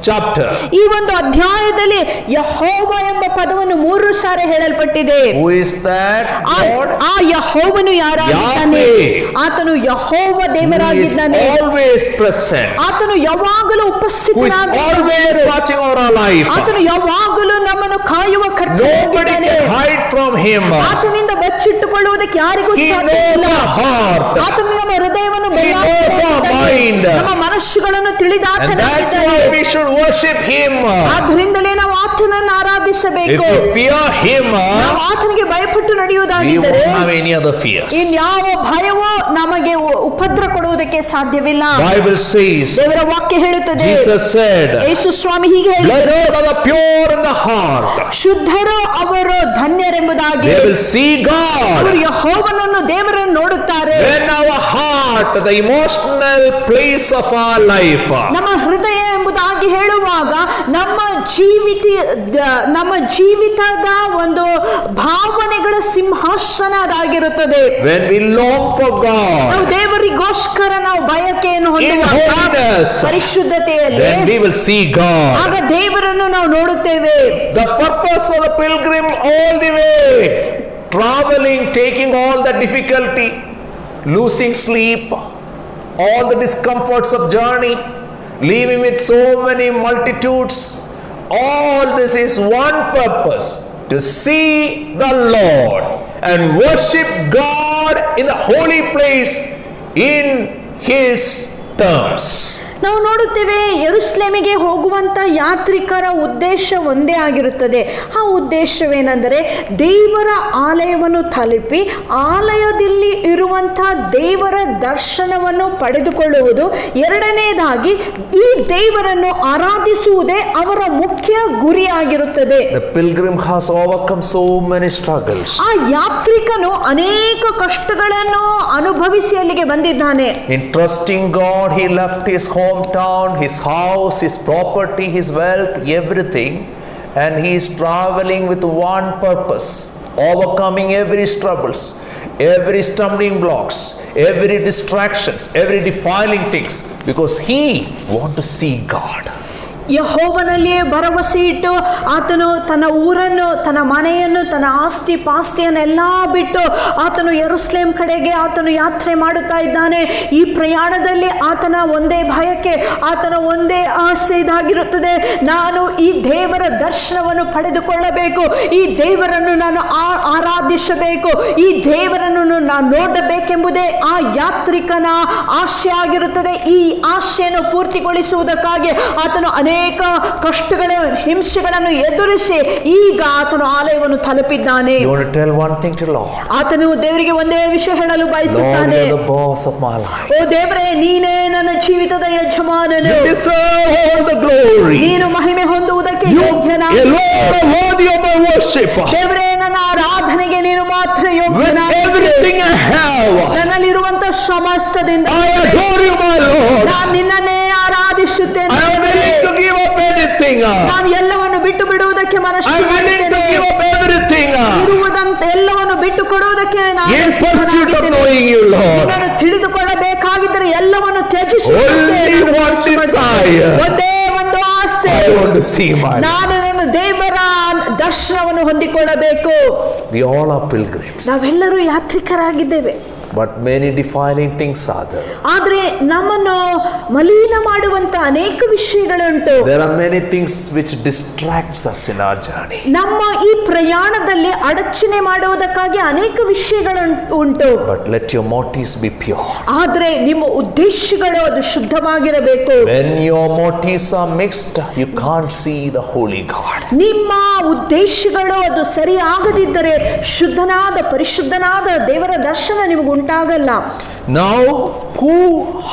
chapter. ಈ ಒಂದು ಅಧ್ಯಾಯದಲ್ಲಿ ಯೆಹೋವ ಎಂಬ ಪದವನ್ನು 3 ಸಾರಿ ಹೇಳಲ್ಪಟ್ಟಿದೆ. Who is that Lord? ಆ ಯೆಹೋವನು ಯಾರಾಗಿದ್ದಾನೆ? Yahweh. ಆತನು ಯೆಹೋವ Who is ದೇವರಾಗಿದ್ದಾನೆ. always present. ಆತನು ಯಾವಾಗಲೂ Who is ಉಪಸ್ಥಿತನಾಗಿದ್ದಾನೆ. always watching over our life. ಆತನು ಯಾವಾಗಲೂ ನಮ್ಮನ್ನು ಕಾಯುವ Nobody ಕರ್ತನಾಗಿದ್ದಾನೆ. can hide from Him. ಆತನಿಂದ ಬಚ್ಚಿಟ್ಟುಕೊಳ್ಳುವುದಕ್ಕೆ ಯಾರಿಗೂ He ಸಾಧ್ಯ knows ಇಲ್ಲ. our heart. ಆತನು ನಮ್ಮ ಹೃದಯವನ್ನು He knows our mind. ನಮ್ಮ ಮನಸ್ಸುಗಳನ್ನು And that's ತಿಳಿದಾತನಾಗಿದ್ದಾನೆ. why we should worship Him. ಆದ್ದರಿಂದಲೇ ನಾವು ಆತನನ್ನು If ಆರಾಧಿಸಬೇಕು. we fear Him, ನಾವು ಆತನಿಗೆ ಭಯಪಟ್ಟು we ನಡೆಯುವುದಾಗಿದ್ದರೆ won't have any other fears. ಇನ್ಯಾವ ಭಯವೂ ನಮಗೆ ಉಪದ್ರ ಕೊಡುವುದಕ್ಕೆ ಸಾಧ್ಯವಿಲ್ಲ. Bible says, ದೇವರ ವಾಕ್ಯ ಹೇಳುತ್ತದೆ, Jesus said, ಯೇಸು ಸ್ವಾಮಿ ಹೀಗೆ ಹೇಳಿದರು, blessed are the pure in the heart. ಶುದ್ಧರು ಅವರು ಧನ್ಯರೆಂಬುದಾಗಿ. They will see ಅವರು God. ಯೆಹೋವನನ್ನು ದೇವರನ್ನು ನೋಡುತ್ತಾರೆ. When our heart, the emotional place of our life, ನಮ್ಮ ಹೃದಯ ಎಂಬುದಾಗಿ ಹೇಳುವಾಗ ನಮ್ಮ ಜೀವಿತದ ಒಂದು ಭಾವನೆಗಳ ಸಿಂಹಾಸನ ಅದಾಗಿರುತ್ತದೆ. when we long for ನಾವು God ದೇವರಿಗೋಸ್ಕರ ನಾವು ಬಯಕೆಯನ್ನು in ಹೊಂದುವಾಗ holiness, ಪರಿಶುದ್ಧತೆಯಲ್ಲಿ, then we will see God. ಆಗ ದೇವರನ್ನು ನಾವು ನೋಡುತ್ತೇವೆ. The purpose of the pilgrim all the way, traveling, taking all the difficulty, losing sleep, all the discomforts of journey, living with so many multitudes, all this is one purpose, to see the Lord and worship God in the holy place in His terms. ನಾವು ನೋಡುತ್ತೇವೆ, ಯೆರೂಸಲೇಮಿಗೆ ಹೋಗುವಂತ ಯಾತ್ರಿಕರ ಉದ್ದೇಶ ಒಂದೇ ಆಗಿರುತ್ತದೆ. ಆ ಉದ್ದೇಶವೇನೆಂದರೆ ದೇವರ ಆಲಯವನ್ನು ತಲುಪಿ ಆಲಯದಲ್ಲಿ ಇರುವಂತ ದೇವರ ದರ್ಶನವನ್ನು ಪಡೆದುಕೊಳ್ಳುವುದು. ಎರಡನೇದಾಗಿ ಈ ದೇವರನ್ನು ಆರಾಧಿಸುವುದೇ ಅವರ ಮುಖ್ಯ ಗುರಿಯಾಗಿರುತ್ತದೆ. The pilgrim has overcome so many struggles. ಆ ಯಾತ್ರಿಕನು ಅನೇಕ ಕಷ್ಟಗಳನ್ನು ಅನುಭವಿಸಿ ಅಲ್ಲಿಗೆ ಬಂದಿದ್ದಾನೆ. In trusting God, he left his hometown, his house, his property, his wealth, everything, and he is traveling with one purpose, overcoming every struggles, every stumbling blocks, every distractions, every defiling things, because he want to see God. ಯೆಹೋವನಲ್ಲಿಯೇ ಭರವಸೆ ಇಟ್ಟು ಆತನು ತನ್ನ ಊರನ್ನು, ತನ್ನ ಮನೆಯನ್ನು, ತನ್ನ ಆಸ್ತಿ ಪಾಸ್ತಿಯನ್ನೆಲ್ಲ ಬಿಟ್ಟು ಆತನು ಯೆರೂಸಲೇಮ್ ಕಡೆಗೆ ಆತನು ಯಾತ್ರೆ ಮಾಡುತ್ತಾ ಇದ್ದಾನೆ. ಈ ಪ್ರಯಾಣದಲ್ಲಿ ಆತನ ಒಂದೇ ಭಯಕ್ಕೆ, ಆತನ ಒಂದೇ ಆಸೆ ಇದಾಗಿರುತ್ತದೆ, ನಾನು ಈ ದೇವರ ದರ್ಶನವನ್ನು ಪಡೆದುಕೊಳ್ಳಬೇಕು, ಈ ದೇವರನ್ನು ನಾನು ಆರಾಧಿಸಬೇಕು, ಈ ದೇವರನ್ನು ನಾನು ನೋಡಬೇಕೆಂಬುದೇ ಆ ಯಾತ್ರಿಕನ ಆಸೆ ಆಗಿರುತ್ತದೆ. ಈ ಆಸೆಯನ್ನು ಪೂರ್ತಿಗೊಳಿಸುವುದಕ್ಕಾಗಿ ಆತನು ಅನೇಕ ಅನೇಕ ಕಷ್ಟಗಳ ಹಿಂಸೆಗಳನ್ನು ಎದುರಿಸಿ ಈಗ ಆತನು ಆಲಯವನ್ನು ತಲುಪಿದ್ದಾನೆ. You want to tell one thing to Lord. ಆತನು ದೇವರಿಗೆ ಒಂದೇ ವಿಷಯ ಹೇಳಲು Lord, ಬಯಸುತ್ತಾನೆ. you are the boss of my life. ಓ ದೇವರೇ, ನೀನೇ ನನ್ನ ಜೀವಿತದ ಯಜಮಾನನು. You deserve all the glory. ನೀನು ಮಹಿಮೆ ಹೊಂದುವುದಕ್ಕೆ You ಯೋಗ್ಯನಾದ alone are worthy of my worship. ದೇವರೇ, ನನ್ನ ಆರಾಧನೆಗೆ ನೀನು ಮಾತ್ರ With ಯೋಗ್ಯನಾದ. everything I have, ನನ್ನಲ್ಲಿರುವಂತ ಸಮಸ್ತದಿಂದ I adore you, my Lord. ನಾನು ನಿನ್ನನ್ನೇ ಆರಾಧಿಸುತ್ತೇನೆ. I am willing to give up anything. ನಾನು ಎಲ್ಲವನ್ನು ಬಿಟ್ಟು ಬಿಡುವುದಕ್ಕೆ ಮನಸ್ಸು I am willing to give up everything ಇರುವುದಂತ ಎಲ್ಲವನ್ನು ಬಿಟ್ಟು ಕೊಡುವುದಕ್ಕೆ ನಾನು in pursuit of ಸಿದ್ಧನಾಗಿದ್ದೇನೆ. knowing you, Lord. ನಿನ್ನನ್ನು ತಿಳಿದುಕೊಳ್ಳಬೇಕಾಗಿದ್ದರೆ ಎಲ್ಲವನ್ನು Only ತ್ಯಜಿಸುತ್ತೇನೆ. one desire. ಒಂದೇ ಒಂದು ಆಸೆ, I want to see my Lord. ನಾನು ನನ್ನ ದೇವರ ದರ್ಶನವನ್ನು ಹೊಂದಿಕೊಳ್ಳಬೇಕು. We all are pilgrims, ನಾವೆಲ್ಲರೂ ಯಾತ್ರಿಕರಾಗಿದ್ದೇವೆ. but many defiling things are there. ಆದ್ರೆ ನಮ್ಮನ್ನು ಮಲಿನ ಮಾಡುವಂತ ಅನೇಕ ವಿಷಯಗಳುಂಟು. There are many things which distracts us in our journey. ನಮ್ಮ ಈ ಪ್ರಯಾಣದಲ್ಲಿ ಅಡಚಣೆ ಮಾಡುವುದಕ್ಕಾಗಿ ಅನೇಕ ವಿಷಯಗಳು ಉಂಟು. But let your motives be pure. ಆದ್ರೆ ನಿಮ್ಮ ಉದ್ದೇಶಗಳು ಅದು ಶುದ್ಧವಾಗಿರಬೇಕು. When your motives are mixed, you can't see the holy God. ನಿಮ್ಮ ಉದ್ದೇಶಗಳು ಅದು ಸರಿ ಆಗದಿದ್ದರೆ ಶುದ್ಧನಾದ ಪರಿಶುದ್ಧನಾದ ದೇವರ ದರ್ಶನ ನಿಮಗೆ ಉಂಟಾಗಲ್ಲ. Now, who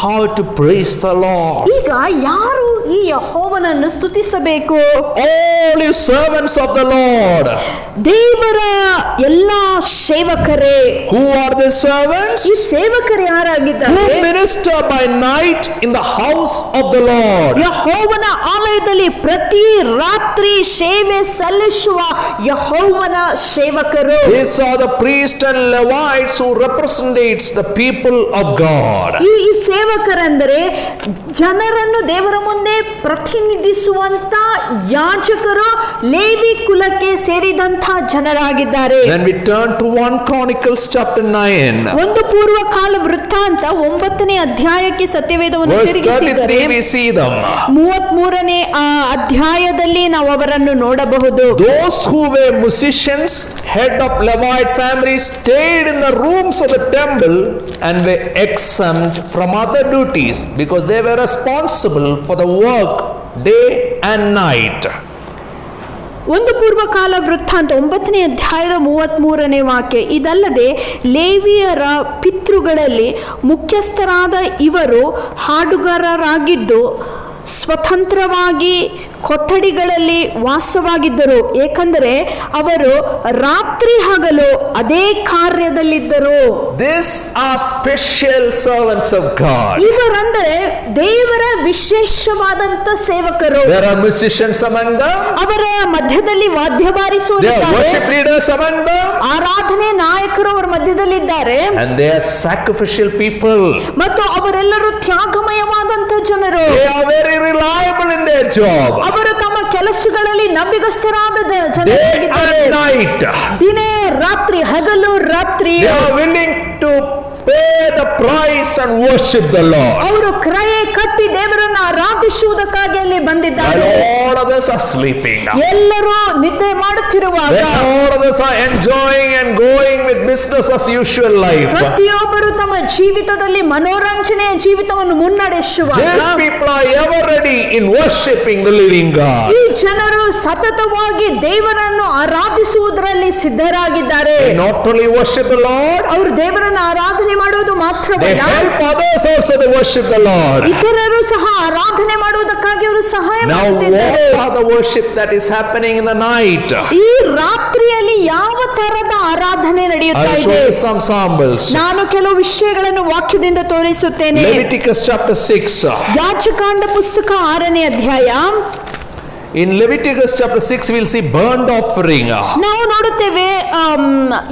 how to praise the Lord? ಈಗ ಯಾರು ಈ ಯೆಹೋವನನ್ನು ಸ್ತುತಿಸಬೇಕು? All you servants of the Lord. ದೇವರ ಎಲ್ಲಾ ಸೇವಕರೇ. Who are the servants? ಈ ಸೇವಕರು ಯಾರಾಗಿದ್ದಾರೆ? Who minister by night in the house of the Lord. ಯೆಹೋವನ ಆಲಯದಲ್ಲಿ ಪ್ರತಿ ರಾತ್ರಿ ಸೇವೆ ಸಲ್ಲಿಸುವ ಯೆಹೋವನ ಸೇವಕರು. These are the priests and Levites who represents the people of God. ಈ ಸೇವಕರೆಂದರೆ ಜನರನ್ನು ದೇವರ ಮುಂದೆ ಪ್ರತಿನಿಧಿಸುವಂತ ಯಾಜಕರು, ಲೇವಿ ಕುಲಕ್ಕೆ ಸೇರಿದಂತ ಜನರಾಗಿದ್ದಾರೆ. When we turn to 1 Chronicles chapter 9, ಒಂದು ಪೂರ್ವ ಕಾಲ ವೃತ್ತಾಂತ 9ನೇ ಅಧ್ಯಾಯಕ್ಕೆ ಸತ್ಯವೇದವನ್ನು verse ತಿರುಗಿಸಿದರೆ 33, we see them. 33ನೇ ಅಧ್ಯಾಯದಲ್ಲಿ ನಾವು ಅವರನ್ನು ನೋಡಬಹುದು. Those who were musicians, head of Levite families, stayed in the rooms of the temple and were exempt from other duties because they were responsible for the work day and night. ಒಂದು ಪೂರ್ವಕಾಲ ವೃತ್ತಾಂತ 9ನೇ ಅಧ್ಯಾಯದ 33ನೇ ವಾಕ್ಯ. ಇದಲ್ಲದೆ ಲೇವಿಯರ ಪಿತೃಗಳಲ್ಲಿ ಮುಖ್ಯಸ್ಥರಾದ ಇವರು ಹಾಡುಗಾರರಾಗಿದ್ದು ಸ್ವತಂತ್ರವಾಗಿ ಕೊಠಡಿಗಳಲ್ಲಿ ವಾಸವಾಗಿದ್ದರು, ಏಕೆಂದರೆ ಅವರು ರಾತ್ರಿ ಹಗಲು ಅದೇ ಕಾರ್ಯದಲ್ಲಿದ್ದರು. These are special servants of God. ಇವರಂದರೆ ದೇವರ ವಿಶೇಷವಾದಂತ ಸೇವಕರು. There are musicians among them. ಅವರ ಮಧ್ಯದಲ್ಲಿ ವಾದ್ಯ There are ಬಾರಿಸುವವರಿದ್ದಾರೆ, worship leaders among them. ಆರಾಧನೆ ನಾಯಕರು ಅವರ ಮಧ್ಯದಲ್ಲಿದ್ದಾರೆ, And they are sacrificial people. ಮತ್ತು ಅವರೆಲ್ಲರೂ ತ್ಯಾಗಮಯವಾದಂತ ಜನರು. They are very reliable in their job. ಅವರು ತಮ್ಮ ಕೆಲಸಗಳಲ್ಲಿ ನಂಬಿಗಸ್ತರಾದ Day ಜನರಾಗಿದ್ದಾರೆ. and night. ದಿನೇ ರಾತ್ರಿ ಹಗಲು ರಾತ್ರಿ They are willing to pay the price and worship the Lord. ಅವರು ಕ್ರಯ ಕಟ್ಟಿ ದೇವರನ್ನು ಆರಾಧಿಸುವುದಕ್ಕಾಗಿ ಅಲ್ಲಿ While ಬಂದಿದ್ದಾರೆ. all others are sleeping. ಎಲ್ಲರೂ ನಿದ್ದೆ ಮಾಡುತ್ತಿರುವಾಗ When all others are enjoying and going with business as usual life. ಪ್ರತಿಯೊಬ್ಬರು ತಮ್ಮ ಜೀವಿತದಲ್ಲಿ ಮನೋರಂಜನೆಯ ಜೀವಿತವನ್ನು ಮುನ್ನಡೆಸುವಾಗ These people are ever ready in worshiping the living God. ಈ ಜನರು ಸತತವಾಗಿ ದೇವರನ್ನು ಆರಾಧಿಸುವುದರಲ್ಲಿ ಸಿದ್ಧರಾಗಿದ್ದಾರೆ. They not only worship the Lord, ಅವರು ದೇವರನ್ನು ಆರಾಧನೆ ಮಾಡುವುದು they ಮಾತ್ರವಲ್ಲ, help others also to worship the Lord. ಇತರರು ಸಹ ಆರಾಧನೆ ಮಾಡುವುದಕ್ಕಾಗಿ ಅವರು ಸಹಾಯ Now ಮಾಡುತ್ತಿದ್ದಾರೆ. what are the worship that is happening in the night? ಈ ರಾತ್ರಿಯಲ್ಲಿ ಯಾವ ತರದ ಆರಾಧನೆ ನಡೆಯುತ್ತಾ I'll show ಇದೆ? you some samples. ನಾನು ಕೆಲವು ವಿಷಯಗಳನ್ನು ವಾಕ್ಯದಿಂದ ತೋರಿಸುತ್ತೇನೆ. Leviticus chapter 6. ಯಾಜಕಾಂಡ ಪುಸ್ತಕ 6ನೇ ಅಧ್ಯಾಯ. In Leviticus chapter 6 we'll see burnt offering. ನಾವು ನೋಡುತ್ತೇವೆ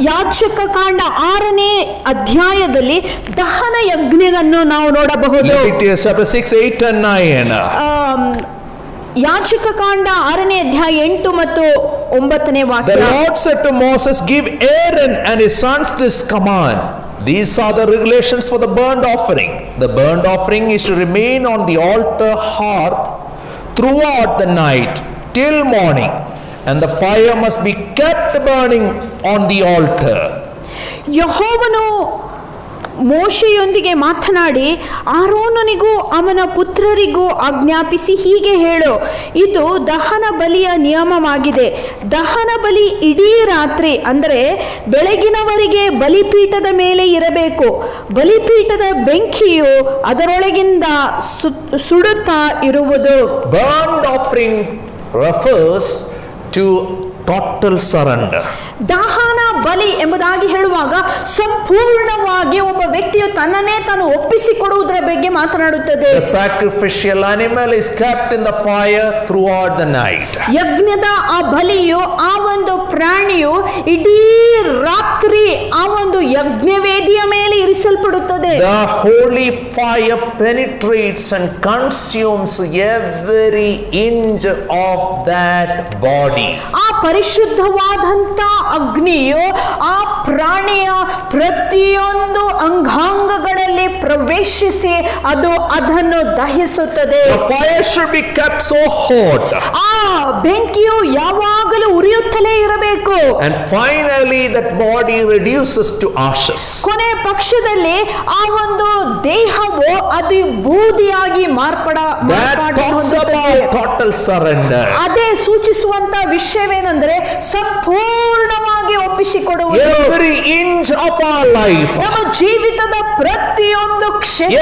ಯಾಜಕ ಕಾಂಡ 6ನೇ ಅಧ್ಯಾಯದಲ್ಲಿ ದಹನ ಯಜ್ಞವನ್ನು ನಾವು ನೋಡಬಹುದು. Leviticus chapter 6, 8 and 9. ಯಾಜಕ ಕಾಂಡ 6ನೇ ಅಧ್ಯಾಯ 8 ಮತ್ತು 9ನೇ The ವಾಕ್ಯ. Lord said to Moses, give Aaron and his sons this command. These are the regulations for the burnt offering. The burnt offering is to remain on the altar hearth throughout the night till morning, and the fire must be kept burning on the altar. ಯೆಹೋವನು ಮೋಶೆಯೊಂದಿಗೆ ಮಾತನಾಡಿ ಆರೋನನಿಗೂ ಅವನ ಪುತ್ರರಿಗೂ ಆಜ್ಞಾಪಿಸಿ ಹೀಗೆ ಹೇಳು, ಇದು ದಹನ ಬಲಿಯ ನಿಯಮವಾಗಿದೆ. ದಹನ ಬಲಿ ಇಡೀ ರಾತ್ರಿ ಅಂದರೆ ಬೆಳಗಿನವರೆಗೆ ಬಲಿಪೀಠದ ಮೇಲೆ ಇರಬೇಕು. ಬಲಿಪೀಠದ ಬೆಂಕಿಯು ಅದರೊಳಗಿಂದ ಸುಡುತ್ತಾ ಇರುವುದು. Burnt offering refers to total surrender. ದಹನ ಬಲಿ ಎಂಬುದಾಗಿ ಹೇಳುವಾಗ ಸಂಪೂರ್ಣವಾಗಿ ಒಬ್ಬ ವ್ಯಕ್ತಿಯು ತನ್ನನ್ನೇ ತಾನು ಒಪ್ಪಿಸಿಕೊಡುವುದರ ಬಗ್ಗೆ ಮಾತನಾಡುತ್ತದೆ. The sacrificial animal is kept in the fire throughout the night. ಯಜ್ಞದ ಆ ಬಲಿಯು, ಆ ಒಂದು ಪ್ರಾಣಿಯು ಇಡೀ ರಾತ್ರಿ ಆ ಒಂದು ಯಜ್ಞವೇದಿಯ ಮೇಲೆ ಇರಿಸಲ್ಪಡುತ್ತದೆ. The holy fire penetrates and consumes every inch of that body. ಆ ಪರಿಶುದ್ಧವಾದಂತ ಅಗ್ನಿಯು ಆ ಪ್ರಾಣಿಯ ಪ್ರತಿಯೊಂದು ಅಂಗಾಂಗಗಳಲ್ಲಿ ಪ್ರವೇಶಿಸಿ ಅದು ಅದನ್ನು ದಹಿಸುತ್ತದೆ. The fire should be kept so hot. ಆ ಬೆಂಕಿಯು ಯಾವಾಗಲೂ ಉರಿಯುತ್ತಲೇ ಇರಬೇಕು. And finally that body reduces to ashes. ಕೊನೆ ಪಕ್ಷದಲ್ಲಿ ಆ ಒಂದು ದೇಹವು ಅದು ಬೂದಿಯಾಗಿ That talks about total surrender. ಅದೇ ಸೂಚಿಸುವಂತ ವಿಷಯವೇನೆಂದರೆ ಸಂಪೂರ್ಣವಾಗಿ ಒಪ್ಪಿಸಿಕೊಡುವುದು. Every inch of our life, ನಮ್ಮ ಜೀವಿತದ ಪ್ರತಿಯೊಂದು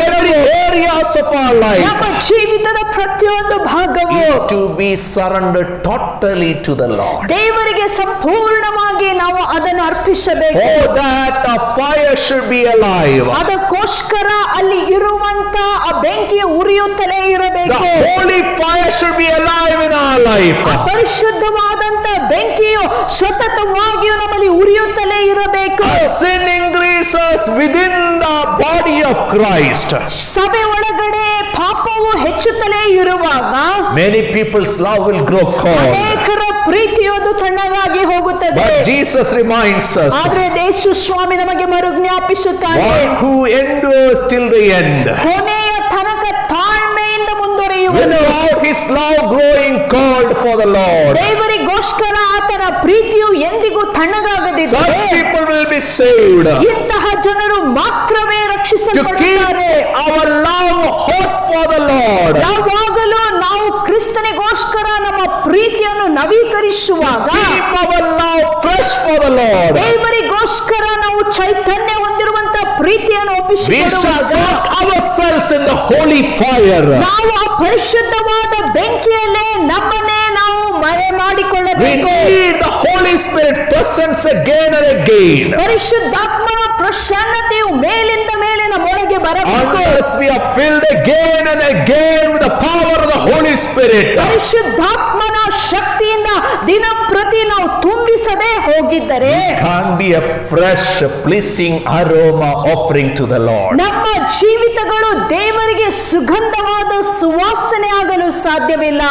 every areas of our life ನಮ್ಮ ಜೀವಿತದ ಪ್ರತಿಯೊಂದು ಭಾಗವು is to be surrendered totally to the Lord. ದೇವರಿಗೆ ಸಂಪೂರ್ಣವಾಗಿ ನಾವು ಅದನ್ನು ಅರ್ಪಿಸಬೇಕು. Oh, that a fire should be alive. ಅದಕ್ಕೋಸ್ಕರ ಅಲ್ಲಿ ಇರುವಂತ ಆ ಬೆಂಕಿ ಉರಿಯುತ್ತಲೇ The ಇರಬೇಕು. holy fire should be alive in our life. ಪರಿಶುದ್ಧವಾದಂತ ಬೆಂಕಿಯು ಸತತವಾಗಿಯೂ ನಮ್ಮಲ್ಲಿ ಉರಿಯುತ್ತಲೇ ಇರಬೇಕು. Sin increases within the body of Christ. ಸಭೆ ಒಳಗಡೆ ಪಾಪವು ಹೆಚ್ಚುತ್ತಲೇ ಇರುವಾಗ Many people's love will grow cold. ಅನೇಕರ ಪ್ರೀತಿಯು ಅದು ತಣ್ಣಗಾಗಿ ಹೋಗುತ್ತದೆ. But Jesus reminds us, ಆದ್ರೆ ಯೇಸು ಸ್ವಾಮಿ ನಮಗೆ ಮರುಜ್ಞಾಪಿಸುತ್ತಾನೆ, one who endures till the end. ಕೊನೆಯ ತನಕ ತಾಳ್ಮೆಯಿಂದ ಮುಂದುವರಿಯುವನು. Without his love growing cold for the Lord, ದೇವರಿಗೋಸ್ಕರ ಆತನ ಪ್ರೀತಿಯು ಎಂದಿಗೂ such ತಣ್ಣಗಾಗದಿದ್ದರೆ people will be saved. ಇಂತಹ ಜನರು ಮಾತ್ರವೇ To keep ರಕ್ಷಿಸಲ್ಪಡುತ್ತಾರೆ. our love hot for the Lord, ಯಾವಾಗಲೂ ನಾವು ಕ್ರಿಸ್ತನಿಗೋಸ್ಕರ ನಮ್ಮ ಪ್ರೀತಿಯನ್ನು ನವೀಕರಿಸುವಾಗ, keep our love fresh for the Lord, ದೇವರಿಗೋಸ್ಕರ ನಾವು ಚೈತನ್ಯ ಹೊಂದಿರುವಂತ ಪ್ರೀತಿಯನ್ನು we should ಒಪ್ಪಿಸಿಕೊಳ್ಳುವಾಗ soak ourselves in the holy fire. ನಾವು ಆ ಪರಿಶುದ್ಧವಾದ ಬೆಂಕಿಯಲ್ಲೇ ನಮ್ಮನ್ನೇ ನಾವು ಮರೆ We ಮಾಡಿಕೊಳ್ಳಬೇಕು. need the Holy Spirit presence again and again. ಪರಿಶುದ್ಧಾತ್ಮನ ಪ್ರಸನ್ನತೆಯು ಮೇಲಿಂದ ಮೇಲೆ ನಮ್ಮೊಳಗೆ ಬರಬೇಕು. Unless we are filled again and again with the power of the Holy Spirit, ಪರಿಶುದ್ಧಾತ್ಮನ ಶಕ್ತಿಯಿಂದ ದಿನಂಪ್ರತಿ ನಾವು ತುಂಬಿಸದೆ ಹೋಗಿದ್ದರೆ can't be a fresh, pleasing aroma offering to the Lord. ನಮ್ಮ ಜೀವಿತಗಳು ದೇವರಿಗೆ ಸುಗಂಧವಾದ ಸುವಾಸನೆ ಆಗಲು ಸಾಧ್ಯವಿಲ್ಲ.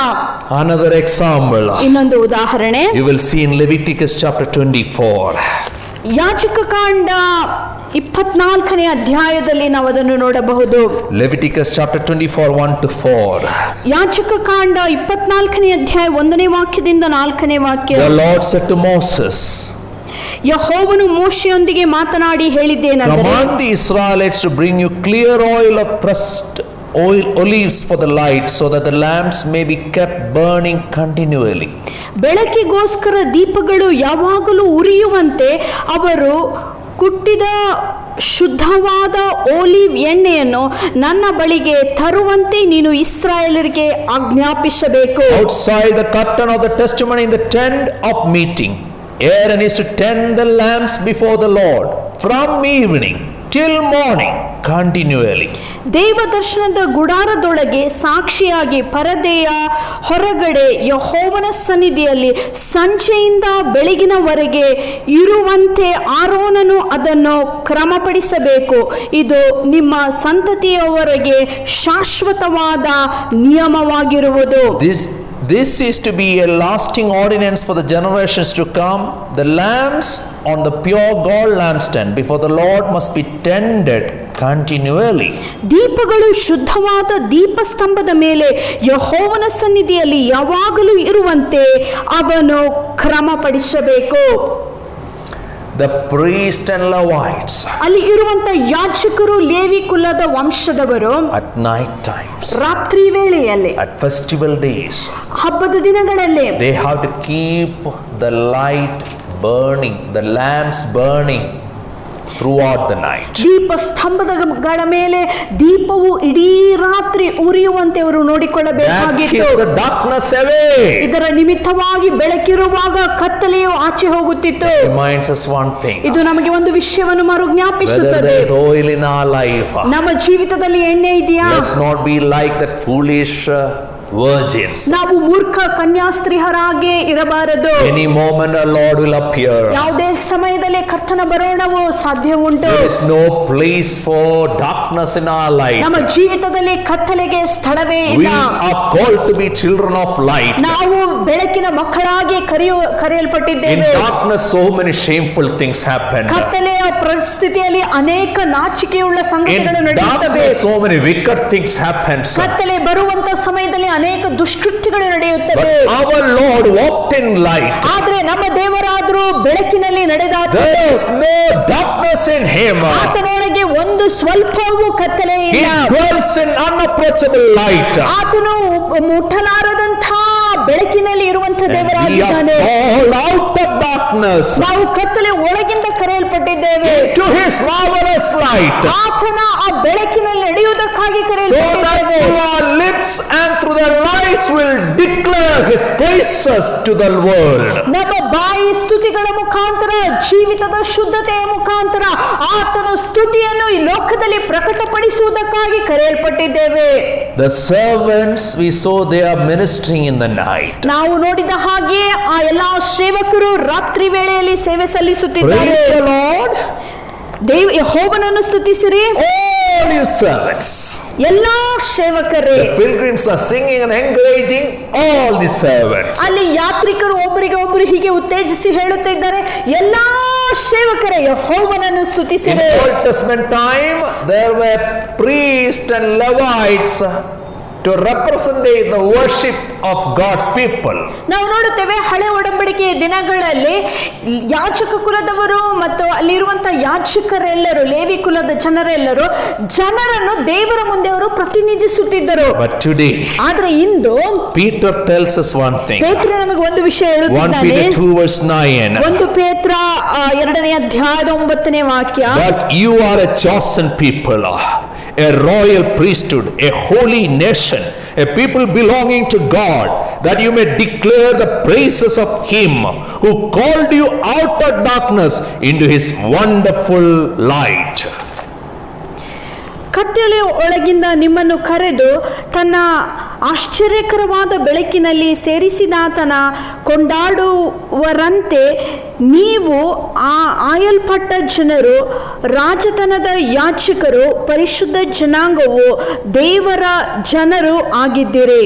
Another example ಇನ್ನೊಂದು ಉದಾಹರಣೆ you will see in Leviticus chapter 24. ಯಾಜಕ ಕಾಂಡ 24ನೇ ಅಧ್ಯಾಯದಲ್ಲಿ ನಾವು ಅದನ್ನು ನೋಡಬಹುದು. Leviticus chapter 24, 1 to 4. ಯಾಜಕ ಕಾಂಡ 24ನೇ ಅಧ್ಯಾಯ 1ನೇ ವಾಕ್ಯದಿಂದ 4ನೇ ವಾಕ್ಯ. The Lord said to Moses, ಯೆಹೋವನು ಮೋಶೆಯೊಂದಿಗೆ ಮಾತನಾಡಿ ಹೇಳಿದ್ದೇನೆಂದರೆ, command the Israelites to bring you clear oil of pressed olives for the light, so that the lamps may be kept burning continually. ಬೆಳಕಿಗೋಸ್ಕರ ದೀಪಗಳು ಯಾವಾಗಲೂ ಉರಿಯುವಂತೆ ಅವರು ಕುಟ್ಟಿದ ಶುದ್ಧವಾದ ಓಲಿವ್ ಎಣ್ಣೆಯನ್ನು ನನ್ನ ಬಳಿಗೆ ತರುವಂತೆ ನೀನು ಇಸ್ರಾಯೇಲರಿಗೆ ಆಜ್ಞಾಪಿಸಬೇಕು. Outside the curtain of the testimony in the tent of meeting, Aaron is to tend the lamps before the Lord from evening till morning continually. ದೇವದರ್ಶನದ ಗುಡಾರದೊಳಗೆ ಸಾಕ್ಷಿಯಾಗಿ ಪರದೆಯ ಹೊರಗಡೆ ಯೆಹೋವನ ಸನ್ನಿಧಿಯಲ್ಲಿ ಸಂಜೆಯಿಂದ ಬೆಳಗಿನವರೆಗೆ ಇರುವಂತೆ ಆರೋನನು ಅದನ್ನು ಕ್ರಮಪಡಿಸಬೇಕು. ಇದು ನಿಮ್ಮ ಸಂತತಿಯವರೆಗೆ ಶಾಶ್ವತವಾದ ನಿಯಮವಾಗಿರುವುದು. This is to be a lasting ordinance for the generations to come. The lamps on the pure gold lampstand before the Lord must be tended continually. ದೀಪಗಳು ಶುದ್ಧವಾದ ದೀಪಸ್ತಂಭದ ಮೇಲೆ ಯೆಹೋವನ ಸನ್ನಿಧಿಯಲ್ಲಿ ಯಾವಾಗಲೂ ಇರುವಂತೆ ಅವನು ಕ್ರಮಪಡಿಸಬೇಕು. the priests and Levites, ಅಲ್ಲಿ ಇರುವಂತ ಯಾಜಕರು ಲೇವಿ ಕುಲದ ವಂಶದವರು at night times, ರಾತ್ರಿ ವೇಳೆಯಲ್ಲಿ, at festival days, ಹಬ್ಬದ ದಿನಗಳಲ್ಲಿ they have to keep the light burning, the lamps burning throughout the night. ದೀಪ ಸ್ತಂಭಗಳ ಮೇಲೆ ದೀಪವು ಇಡೀ ರಾತ್ರಿ ಉರಿಯುವಂತೆ ಅವರು That ನೋಡಿಕೊಳ್ಳಬೇಕಾಗಿತ್ತು. keeps the darkness away. ಇದರ ನಿಮಿತ್ತವಾಗಿ ಬೆಳಕಿರುವಾಗ ಕತ್ತಲೆಯು ಆಚೆ ಹೋಗುತ್ತಿತ್ತು. Reminds us one thing. ಇದು ನಮಗೆ ಒಂದು ವಿಷಯವನ್ನು ಮರು Whether ಜ್ಞಾಪಿಸುತ್ತದೆ. there is oil in our life, ನಮ್ಮ ಜೀವಿತದಲ್ಲಿ ಎಣ್ಣೆ ಇದೆಯಾ? let's not be like that foolish virgins. ನಾವು ಮೂರ್ಖ ಕನ್ಯಾಸ್ತ್ರೀಯರಾಗೆ ಇರಬಾರದು. Any moment our Lord will appear. ಯಾವುದೇ ಸಮಯದಲ್ಲಿ ಕರ್ತನ ಬರೋಣವು ಸಾಧ್ಯ ಉಂಟು. There is no place for darkness in our life. ನಮ್ಮ ಜೀವಿತದಲ್ಲಿ ಕತ್ತಲೆಗೆ ಸ್ಥಳವೇ We ಇಲ್ಲ. are called to be children of light. ನಾವು ಬೆಳಕಿನ ಮಕ್ಕಳಾಗಿ In ಕರೆಯಲ್ಪಟ್ಟಿದ್ದೇವೆ. darkness, so many shameful things happen. ಕತ್ತಲೆಯ ಪರಿಸ್ಥಿತಿಯಲ್ಲಿ ಅನೇಕ ನಾಚಿಕೆಯುಳ್ಳ In ಸಂಗತಿಗಳು ನಡೆಯುತ್ತವೆ. darkness, so many wicked things happen. ಕತ್ತಲೆ ಬರುವಂತ ಸಮಯದಲ್ಲಿ ಅನೇಕ ದುಷ್ಕೃತ್ಯಗಳು ನಡೆಯುತ್ತವೆ. But our Lord walked in light. ಆದ್ರೆ ನಮ್ಮ ದೇವರಾದರೂ ಬೆಳಕಿನಲ್ಲಿ ನಡೆದಾತ. There is no darkness in him. ಆತನೊಳಗೆ ಒಂದು ಸ್ವಲ್ಪವೂ ಕತ್ತಲೆ He ಇಲ್ಲ. dwells in unapproachable light. ಆತನು ಮುಟ್ಟಲಾರದಂಥ ಬೆಳಕಿನಲ್ಲಿ ಇರುವಂತ We are ದೇವರಾಗಿದ್ದಾನೆ. called out of darkness ನಾವು ಕತ್ತಲೆ ಒಳಗಿಂದ ಕರೆಯಲ್ಪಟ್ಟಿದ್ದೇವೆ. to his marvelous light. ಆತನ ಆ ಬೆಳಕಿನಲ್ಲಿ ನಡೆಯುವುದಕ್ಕಾಗಿ So that ಕರೆಯಲ್ಪಟ್ಟಿದ್ದೇವೆ. through our lips and through their lives will declare his praises to the world. ನಮ್ಮ ಬಾಯಿ ಸ್ತುತಿಗಳ ಮುಖಾಂತರ, ಜೀವಿತದ ಶುದ್ಧತೆಯ ಮುಖಾಂತರ ಆತನ ಸ್ತುತಿಯನ್ನು ಈ ಲೋಕದಲ್ಲಿ ಪ್ರಕಟಪಡಿಸುವುದಕ್ಕಾಗಿ ಕರೆಯಲ್ಪಟ್ಟಿದ್ದೇವೆ. The servants we saw, they are ministering in the night. ನಾವು ನೋಡಿದ ಹಾಗೆ ಆ ಎಲ್ಲಾ ಸೇವಕರು ರಾತ್ರಿ ವೇಳೆಯಲ್ಲಿ ಸೇವೆ ಸಲ್ಲಿಸುತ್ತಿದ್ದಾರೆ. Praise the Lord. ಯೆಹೋವನನ್ನು ಸ್ತುತಿಸಿರಿ All you servants. ಎಲ್ಲಾ ಸೇವಕರೇ. The pilgrims are singing and encouraging all the servants. ಅಲ್ಲಿ ಯಾತ್ರಿಕರು ಒಬ್ಬರಿಗೆ ಒಬ್ಬರು ಹೀಗೆ ಉತ್ತೇಜಿಸಿ ಹೇಳುತ್ತಿದ್ದಾರೆ, ಎಲ್ಲಾ ಸೇವಕರೇ ಯೆಹೋವನನ್ನು In ಸ್ತುತಿಸಿರಿ. Old Testament time, there were priests and Levites to represent the worship of God's people. ನಾವು ನೋಡುತ್ತೇವೆ ಹಳೆ ಒಡಂಬಡಿಕೆಯ ದಿನಗಳಲ್ಲಿ ಯಾಜಕ ಕುಲದವರು ಮತ್ತು ಅಲ್ಲಿರುವಂತಹ ಯಾಜಕರೆಲ್ಲರೂ, ಲೇವಿ ಕುಲದ ಜನರೆಲ್ಲರೂ ಜನರನ್ನು ದೇವರ ಮುಂದೆ ಅವರು ಪ್ರತಿನಿಧಿಸುತ್ತಿದ್ದರು. But today, ಆದ್ರೆ ಇಂದು Peter tells us one thing. ಪೇತ್ರ ನಮಗೆ ಒಂದು ವಿಷಯ 1 ಹೇಳುತ್ತಿದ್ದಾನೆ. Peter 2 verse 9. ಒಂದು ಪೇತ್ರ 2ನೇ ಅಧ್ಯಾಯದ 9ನೇ ವಾಕ್ಯ. But you are a chosen people, a royal priesthood, a holy nation, a people belonging to God, that you may declare the praises of him who called you out of darkness into his wonderful light. ಕತ್ತಲೆಯ ಒಳಗಿಂದ ನಿಮ್ಮನ್ನು ಕರೆದು ತನ್ನ ಆಶ್ಚರ್ಯಕರವಾದ ಬೆಳಕಿನಲ್ಲಿ ಸೇರಿಸಿದಾತನ ಕೊಂಡಾಡುವರಂತೆ ನೀವು ಆಯಲ್ಪಟ್ಟ ಜನರು, ರಾಜತನದ ಯಾಜಕರು, ಪರಿಶುದ್ಧ ಜನಾಂಗವು, ದೇವರ ಜನರು ಆಗಿದ್ದೀರಿ.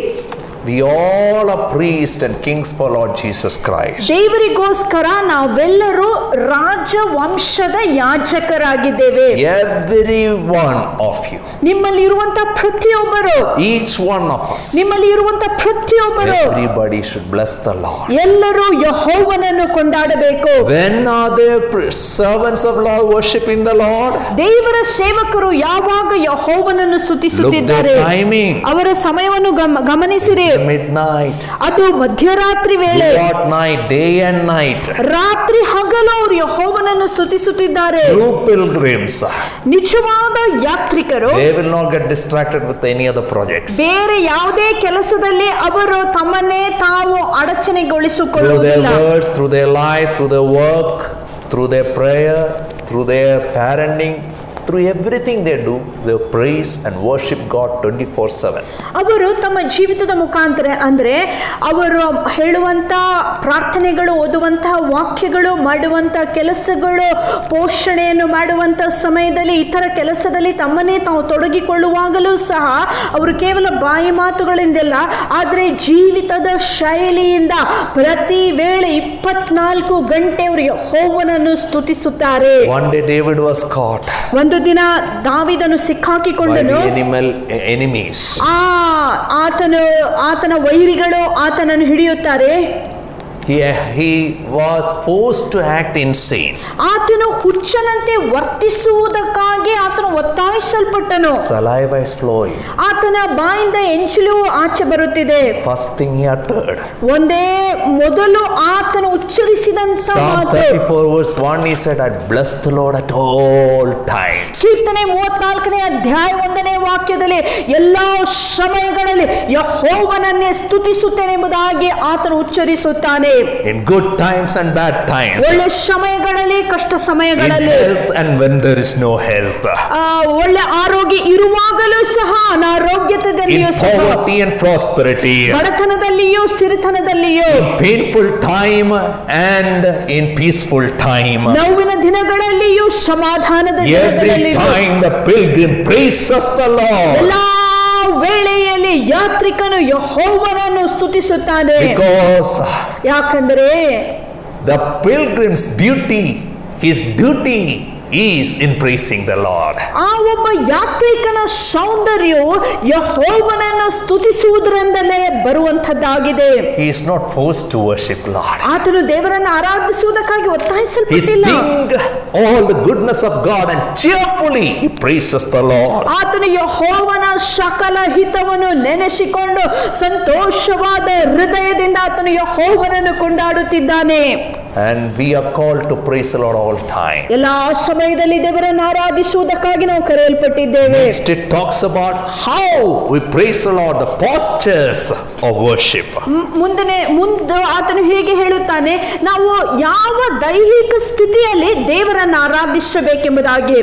We all are priests and kings for Lord Jesus Christ. ದೇವರಿಗೋಸ್ಕರ ನಾವೆಲ್ಲರೂ ರಾಜವಂಶದ ಯಾಜಕರಾಗಿದ್ದೇವೆ. Every one of you, ನಿಮ್ಮಲ್ಲಿ ಇರುವಂತ ಪ್ರತಿಯೊಬ್ಬರು, each one of us, ನಿಮ್ಮಲ್ಲಿ ಇರುವಂತ ಪ್ರತಿಯೊಬ್ಬರು, everybody should bless the Lord. ಎಲ್ಲರೂ ಯೆಹೋವನನ್ನು ಕೊಂಡಾಡಬೇಕು. When are there servants of Lord worshiping the Lord? ದೇವರ ಸೇವಕರು ಯಾವಾಗ ಯೆಹೋವನನ್ನು Look ಸ್ತುತಿಸುತ್ತಿದ್ದಾರೆ? the timing. ಅವರ ಸಮಯವನ್ನು ಗಮನಿಸಿರಿ. Midnight, ಅದು ಮಧ್ಯರಾತ್ರಿ ವೇಳೆ, throughout night, day and night. ರಾತ್ರಿ ಹಗಲು ಅವರು ಯೆಹೋವನನ್ನು ಸ್ತುತಿಸುತ್ತಿದ್ದಾರೆ. True pilgrims, ನಿಜವಾದ ಯಾತ್ರಿಕರು they will not get distracted with any other projects. ಬೇರೆ ಯಾವುದೇ ಕೆಲಸದಲ್ಲಿ ಅವರು ತಮ್ಮನ್ನೇ ತಾವು Through their ಅಡಚಣೆಗೊಳಿಸಿಕೊಳ್ಳುವುದಿಲ್ಲ. words, through their life, through their work, through their prayer, through their parenting, through everything they do, they praise and worship God 24/7. ಅವರು ತಮ್ಮ ಜೀವಿತದ ಮುಖಾಂತರ, ಅಂದ್ರೆ ಅವರು ಹೇಳುವಂತ ಪ್ರಾರ್ಥನೆಗಳು, ಓದುವಂತಹ ವಾಕ್ಯಗಳು, ಮಾಡುವಂತ ಕೆಲಸಗಳು, ಪೋಷಣೆಯನ್ನು ಮಾಡುವಂತ ಸಮಯದಲ್ಲಿ, ಇತರ ಕೆಲಸದಲ್ಲಿ ತಮ್ಮನ್ನೇ ತಾವು ತೊಡಗಿಕೊಳ್ಳುವಾಗಲೂ ಸಹ ಅವರು ಕೇವಲ ಬಾಯಿ ಮಾತುಗಳಿಂದಲ್ಲ, ಆದರೆ ಜೀವಿತದ ಶೈಲಿಯಿಂದ ಪ್ರತಿ ವೇಳೆ 24 ಗಂಟೆ ಅವರು ಯೆಹೋವನನ್ನು ಸ್ತುತಿಸುತ್ತಾರೆ. One day David was caught ಒಂದು ದಿನ ದಾವೀದನು by ಸಿಕ್ಕಾಕಿಕೊಂಡನು. the enemies. ಆತನ ವೈರಿಗಳು ಆತನನ್ನು ಹಿಡಿಯುತ್ತಾರೆ. he was forced to act insane. ಆತನು ಹುಚ್ಚನಂತೆ ವರ್ತಿಸುವುದಕ್ಕಾಗಿ ಆತನು ಒತ್ತಾಯಿಸಲ್ಪಟ್ಟನು. Saliva is flowing. ಆತನ ಬಾಯಿಂದ ಎಂಚಲು ಆಚೆ ಬರುತ್ತಿದೆ. First thing he uttered. ಒಂದೇ ಮೊದಲು ಆತನು ಉಚ್ಚರಿಸಿದಂತ Psalm ಮಾತು 34 verse 1, he said, I bless the Lord at all times. ಕೀರ್ತನೆ 34ನೇ ಅಧ್ಯಾಯ 1ನೇ ವಾಕ್ಯದಲ್ಲಿ ಎಲ್ಲಾ ಸಮಯಗಳಲ್ಲಿ ಯೆಹೋವನನ್ನೇ ಸ್ತುತಿಸುತ್ತೇನೆ ಎಂಬುದಾಗಿ ಆತನು ಉಚ್ಚರಿಸುತ್ತಾನೆ. In good times and bad times. ಒಳ್ಳೆ ಸಮಯಗಳಲ್ಲಿ ಕಷ್ಟ In ಸಮಯಗಳಲ್ಲಿ, health and when there is no health. ಒಳ್ಳೆ ಆರೋಗ್ಯ ಇರುವಾಗಲೂ ಸಹ ಅನಾರೋಗ್ಯತೆಯಲ್ಲಿಯೂ In ಸಹ, poverty and prosperity. ಬಡತನದಲ್ಲಿಯೂ ಸಿರಿತನದಲ್ಲಿಯೂ, Painful time and in peaceful time. ನೋವಿನ ದಿನಗಳಲ್ಲಿಯೂ ಸಮಾಧಾನದ Every ದಿನಗಳಲ್ಲಿಯೂ, time the pilgrim praises the Lord. ಎಲ್ಲಾ ವೇಳೆಯಲ್ಲಿ ಯಾತ್ರಿಕನು ಯೆಹೋವನನ್ನು ಸ್ತುತಿಸುತ್ತಾನೆ. Because ಯಾಕಂದರೆ the pilgrim's beauty, his duty is in praising the Lord. ಆ ಒಬ್ಬ ಯಾತ್ರಿಕನ ಸೌಂದರ್ಯವು ಯೆಹೋವನನ್ನು ಸ್ತುತಿಸುವುದರಿಂದಲೇ ಬರುವಂತದ್ದಾಗಿದೆ. He is not forced to worship Lord. ಆತನು ದೇವರನ್ನು ಆರಾಧಿಸುವುದಕ್ಕಾಗಿ He ಒತ್ತಾಯಿಸಲ್ಪಟ್ಟಿಲ್ಲ. thinks all the goodness of God and cheerfully he praises the Lord. ಆತನು ಯೆಹೋವನ ಸಕಲ ಹಿತವನ್ನು ನೆನೆಸಿಕೊಂಡು ಸಂತೋಷವಾದ ಹೃದಯದಿಂದ ಆತನು ಯೆಹೋವನನ್ನು ಕೊಂಡಾಡುತ್ತಿದ್ದಾನೆ. And we are called to praise the Lord all time. ಎಲ್ಲಾ ಸಮಯದಲ್ಲಿ ದೇವರನ್ನು ಆರಾಧಿಸುವುದಕ್ಕಾಗಿ ನಾವು ಕರೆಯಲ್ಪಟ್ಟಿದ್ದೇವೆ. Next it talks about how we praise the Lord, the postures of worship. ಮುಂದೆ ಆತನು ಹೇಗೆ ಹೇಳುತ್ತಾನೆ, ನಾವು ಯಾವ ದೈಹಿಕ ಸ್ಥಿತಿಯಲ್ಲಿ ದೇವರನ್ನು ಆರಾಧಿಸಬೇಕೆಂಬುದಾಗಿ.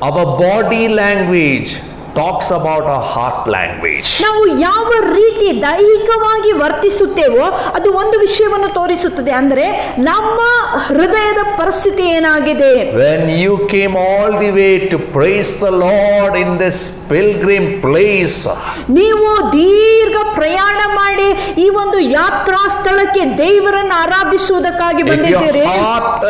Our body language talks about our heart language. ನಾವು ಯಾವ ರೀತಿ ದೈಹಿಕವಾಗಿ ವರ್ತಿಸುತ್ತೇವೋ ಅದು ಒಂದು ವಿಷಯವನ್ನು ತೋರಿಸುತ್ತದೆ. ಅಂದ್ರೆ ನಮ್ಮ ಹೃದಯದ ಪರಿಸ್ಥಿತಿ ಏನಾಗಿದೆ. When you came all the way to praise the Lord in this pilgrim place, ನೀವು ದೀರ್ಘ ಪ್ರಯಾಣ ಮಾಡಿ ಈ ಒಂದು ಯಾತ್ರಾ ಸ್ಥಳಕ್ಕೆ ದೇವರನ್ನು ಆರಾಧಿಸುವುದಕ್ಕಾಗಿ if your ಬಂದಿದ್ದೀರಿ, heart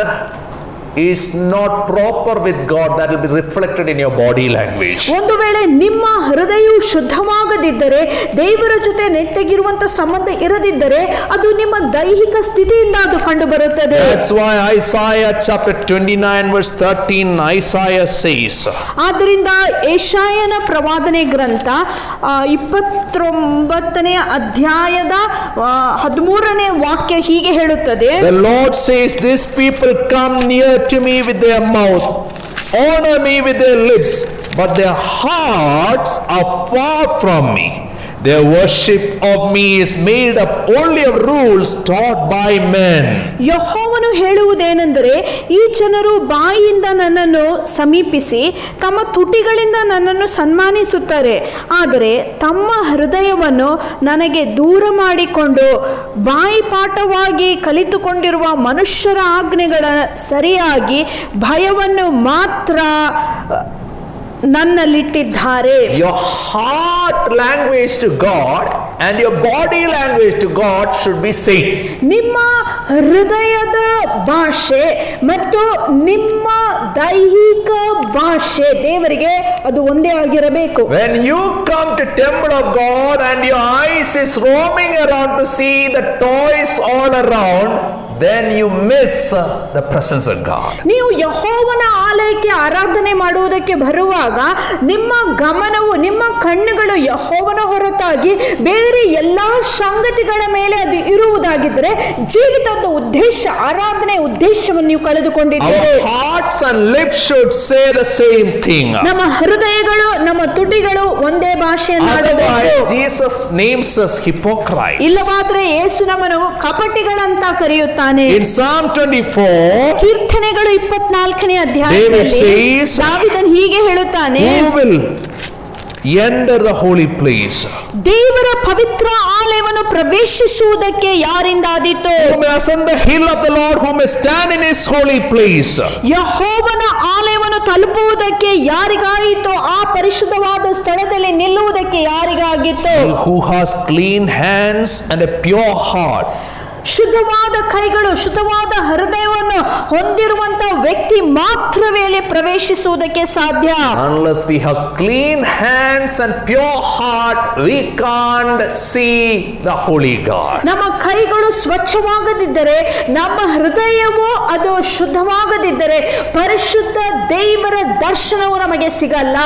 is not proper with God, that will be reflected in your body language. ಒಂದು ವೇಳೆ ನಿಮ್ಮ ಹೃದಯವು ಶುದ್ಧವಾಗದಿದ್ದರೆ, ದೇವರ ಜೊತೆ ನೆಟ್ಟಗಿರುವಂತ ಸಂಬಂಧ ಇರದಿದ್ದರೆ, ಅದು ನಿಮ್ಮ ದೈಹಿಕ ಸ್ಥಿತಿಯಿಂದ ಅದು ಕಂಡು ಬರುತ್ತದೆ. That's why Isaiah chapter 29 verse 13, Isaiah says, ಆದ್ದರಿಂದ ಯೆಶಾಯನ ಪ್ರವಾದನೆ ಗ್ರಂಥ 29ನೇ ಅಧ್ಯಾಯದ 13ನೇ ವಾಕ್ಯ ಹೀಗೆ ಹೇಳುತ್ತದೆ, the Lord says, this people come near to me with their mouth, honor me with their lips, but their hearts are far from me. Their worship of me is made up only of rules taught by men. ಯೆಹೋವನು ಹೇಳುವುದೇನೆಂದರೆ, ಈ ಜನರು ಬಾಯಿಯಿಂದ ನನ್ನನ್ನು ಸಮೀಪಿಸಿ ತಮ್ಮ ತುಟಿಗಳಿಂದ ನನ್ನನ್ನು ಸನ್ಮಾನಿಸುತ್ತಾರೆ, ಆದರೆ ತಮ್ಮ ಹೃದಯವನ್ನು ನನಗೆ ದೂರ ಮಾಡಿಕೊಂಡು ಬಾಯಿಪಾಠವಾಗಿ ಕಲಿತುಕೊಂಡಿರುವ ಮನುಷ್ಯರ ಆಜ್ಞೆಗಳ ಸರಿಯಾಗಿ ಭಯವನ್ನು ಮಾತ್ರ ನನ್ನಲ್ಲಿಟ್ಟಿದ್ದಾರೆ. Your heart language to God and your body language to God should be same. ನಿಮ್ಮ ಹೃದಯದ ಭಾಷೆ ಮತ್ತು ನಿಮ್ಮ ದೈಹಿಕ ಭಾಷೆ ದೇವರಿಗೆ ಅದು ಒಂದೇ ಆಗಿರಬೇಕು. When you come to temple of God and your eyes is roaming around to see the toys all around, then you miss the presence of God. ನೀವು ಯೆಹೋವನ ಆಲಯಕ್ಕೆ ಆರಾಧನೆ ಮಾಡುವುದಕ್ಕೆ ಬರುವಾಗ ನಿಮ್ಮ ಗಮನವು, ನಿಮ್ಮ ಕಣ್ಣುಗಳು ಯೆಹೋವನ ಹೊರತಾಗಿ ಬೇರೆ ಎಲ್ಲಾ ಸಂಗತಿಗಳ ಮೇಲೆ ಅದು ಇರುವುದಾಗಿದ್ದರೆ ಜೀವಿತದ ಉದ್ದೇಶ, ಆರಾಧನೆ ಉದ್ದೇಶವನ್ನು ನೀವು ಕಳೆದುಕೊಂಡಿದ್ದೀರಿ. Our hearts and lips should say the same thing. ನಮ್ಮ ಹೃದಯಗಳು, ನಮ್ಮ ತುಟಿಗಳು ಒಂದೇ ಭಾಷೆಯನ್ನು ಆಡಬೇಕು. Otherwise, Jesus names us hypocrites. ಇಲ್ಲವಾದ್ರೆ ಯೇಸು ನಮ್ಮನ್ನು ಕಪಟಿಗಳಂತ ಕರೆಯುತ್ತಾನೆ. In Psalm 24, ಕೀರ್ತನೆಗಳು 24ನೇ David ಅಧ್ಯಾಯದಲ್ಲಿ says, ದಾವೀದನು ಹೀಗೆ ಹೇಳುತ್ತಾನೆ, who will enter the holy place? ದೇವರ ಪವಿತ್ರ ಆಲಯವನ್ನು ಪ್ರವೇಶಿಸುವುದಕ್ಕೆ ಯಾರಿಂದ ಆದೀತು? Who may ascend the hill of the Lord, who may stand in his holy place? ಯೆಹೋವನ ಆಲಯವನ್ನು ತಲುಪುವುದಕ್ಕೆ ಯಾರಿಗಾಯಿತು? ಆ ಪರಿಶುದ್ಧವಾದ ಸ್ಥಳದಲ್ಲಿ ನಿಲ್ಲುವುದಕ್ಕೆ ಯಾರಿಗಾಗಿತ್ತು? Who has clean hands and a pure heart, ಶುದ್ಧವಾದ ಕೈಗಳು, ಶುದ್ಧವಾದ ಹೃದಯವನ್ನು ಹೊಂದಿರುವಂತ ವ್ಯಕ್ತಿ ಮಾತ್ರವೇ ಅಲ್ಲಿ ಪ್ರವೇಶಿಸುವುದಕ್ಕೆ ಸಾಧ್ಯ. Unless we have clean hands and pure heart, we can't see the holy God. ನಮ್ಮ ಕೈಗಳು ಸ್ವಚ್ಛವಾಗದಿದ್ದರೆ, ನಮ್ಮ ಹೃದಯವು ಅದು ಶುದ್ಧವಾಗದಿದ್ದರೆ ಪರಿಶುದ್ಧ ದೇವರ ದರ್ಶನವು ನಮಗೆ ಸಿಗಲ್ಲ.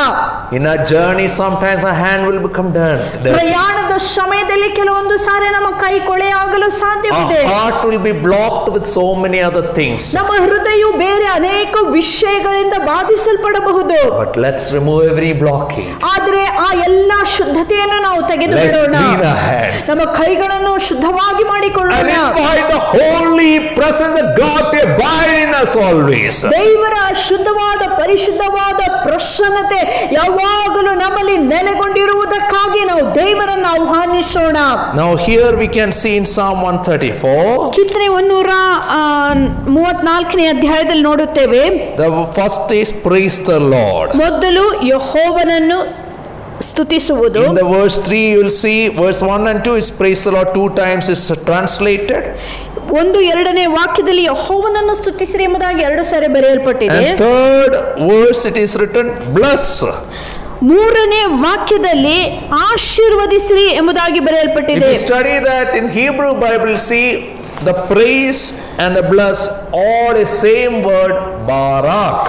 In our journey, sometimes our hand will become dirty. ಪ್ರಯಾಣದ ಸಮಯದಲ್ಲಿ ಕೆಲವೊಂದು ಸಾರಿ ನಮ್ಮ ಕೈ ಕೊಳೆಯಾಗಲು ಸಾಧ್ಯವಿದೆ. Our heart will be blocked with so many other things. ನಮ್ಮ ಹೃದಯವು ಬೇರೆ ಅನೇಕ ವಿಷಯಗಳಿಂದ ಬಾಧಿಸಲ್ಪಡಬಹುದು. But let's remove every blockage. ಆದರೆ ಆ ಎಲ್ಲ ಶುದ್ಧತೆಯನ್ನು ನಾವು ತೆಗೆದು Let's ಬಿಡೋಣ. clean our hands. ನಮ್ಮ ಕೈಗಳನ್ನು ಶುದ್ಧವಾಗಿ And ಮಾಡಿಕೊಳ್ಳೋಣ. invite the holy presence of God to abide in us always. ದೇವರ ಶುದ್ಧವಾದ ಪರಿಶುದ್ಧವಾದ ಪ್ರಸನ್ನತೆ ಯಾವಾಗಲೂ ನಮ್ಮಲ್ಲಿ ನೆಲೆಗೊಂಡಿರುವುದಕ್ಕಾಗಿ ನಾವು ದೇವರನ್ನು ಆಹ್ವಾನಿಸೋಣ. Now here we can see in Psalm 134. ಕೀರ್ತನೆ 134ನೇ ಅಧ್ಯಾಯದಲ್ಲಿ ನೋಡುತ್ತೇವೆ. The first is praise the Lord. ಮೊದಲು ಯೆಹೋವನನ್ನು ಸ್ತುತಿಸುವುದು. In the verse 3 you will see verse 1 and 2 is praise the Lord, 2 times is translated. 1-2ನೇ ವಾಕ್ಯದಲ್ಲಿ ಯೆಹೋವನನ್ನು ಸ್ತುತಿಸಿರಿ ಎಂಬುದಾಗಿ 2 ಸಾರಿ ಬರೆಯಲ್ಪಟ್ಟಿದೆ. And third verse it is written bless. 3ನೇ ವಾಕ್ಯದಲ್ಲಿ ಆಶೀರ್ವದಿಸಿರಿ ಎಂಬುದಾಗಿ If ಬರೆಯಲ್ಪಟ್ಟಿದೆ. you study that in Hebrew Bible, see the praise and the bless all is same word barak.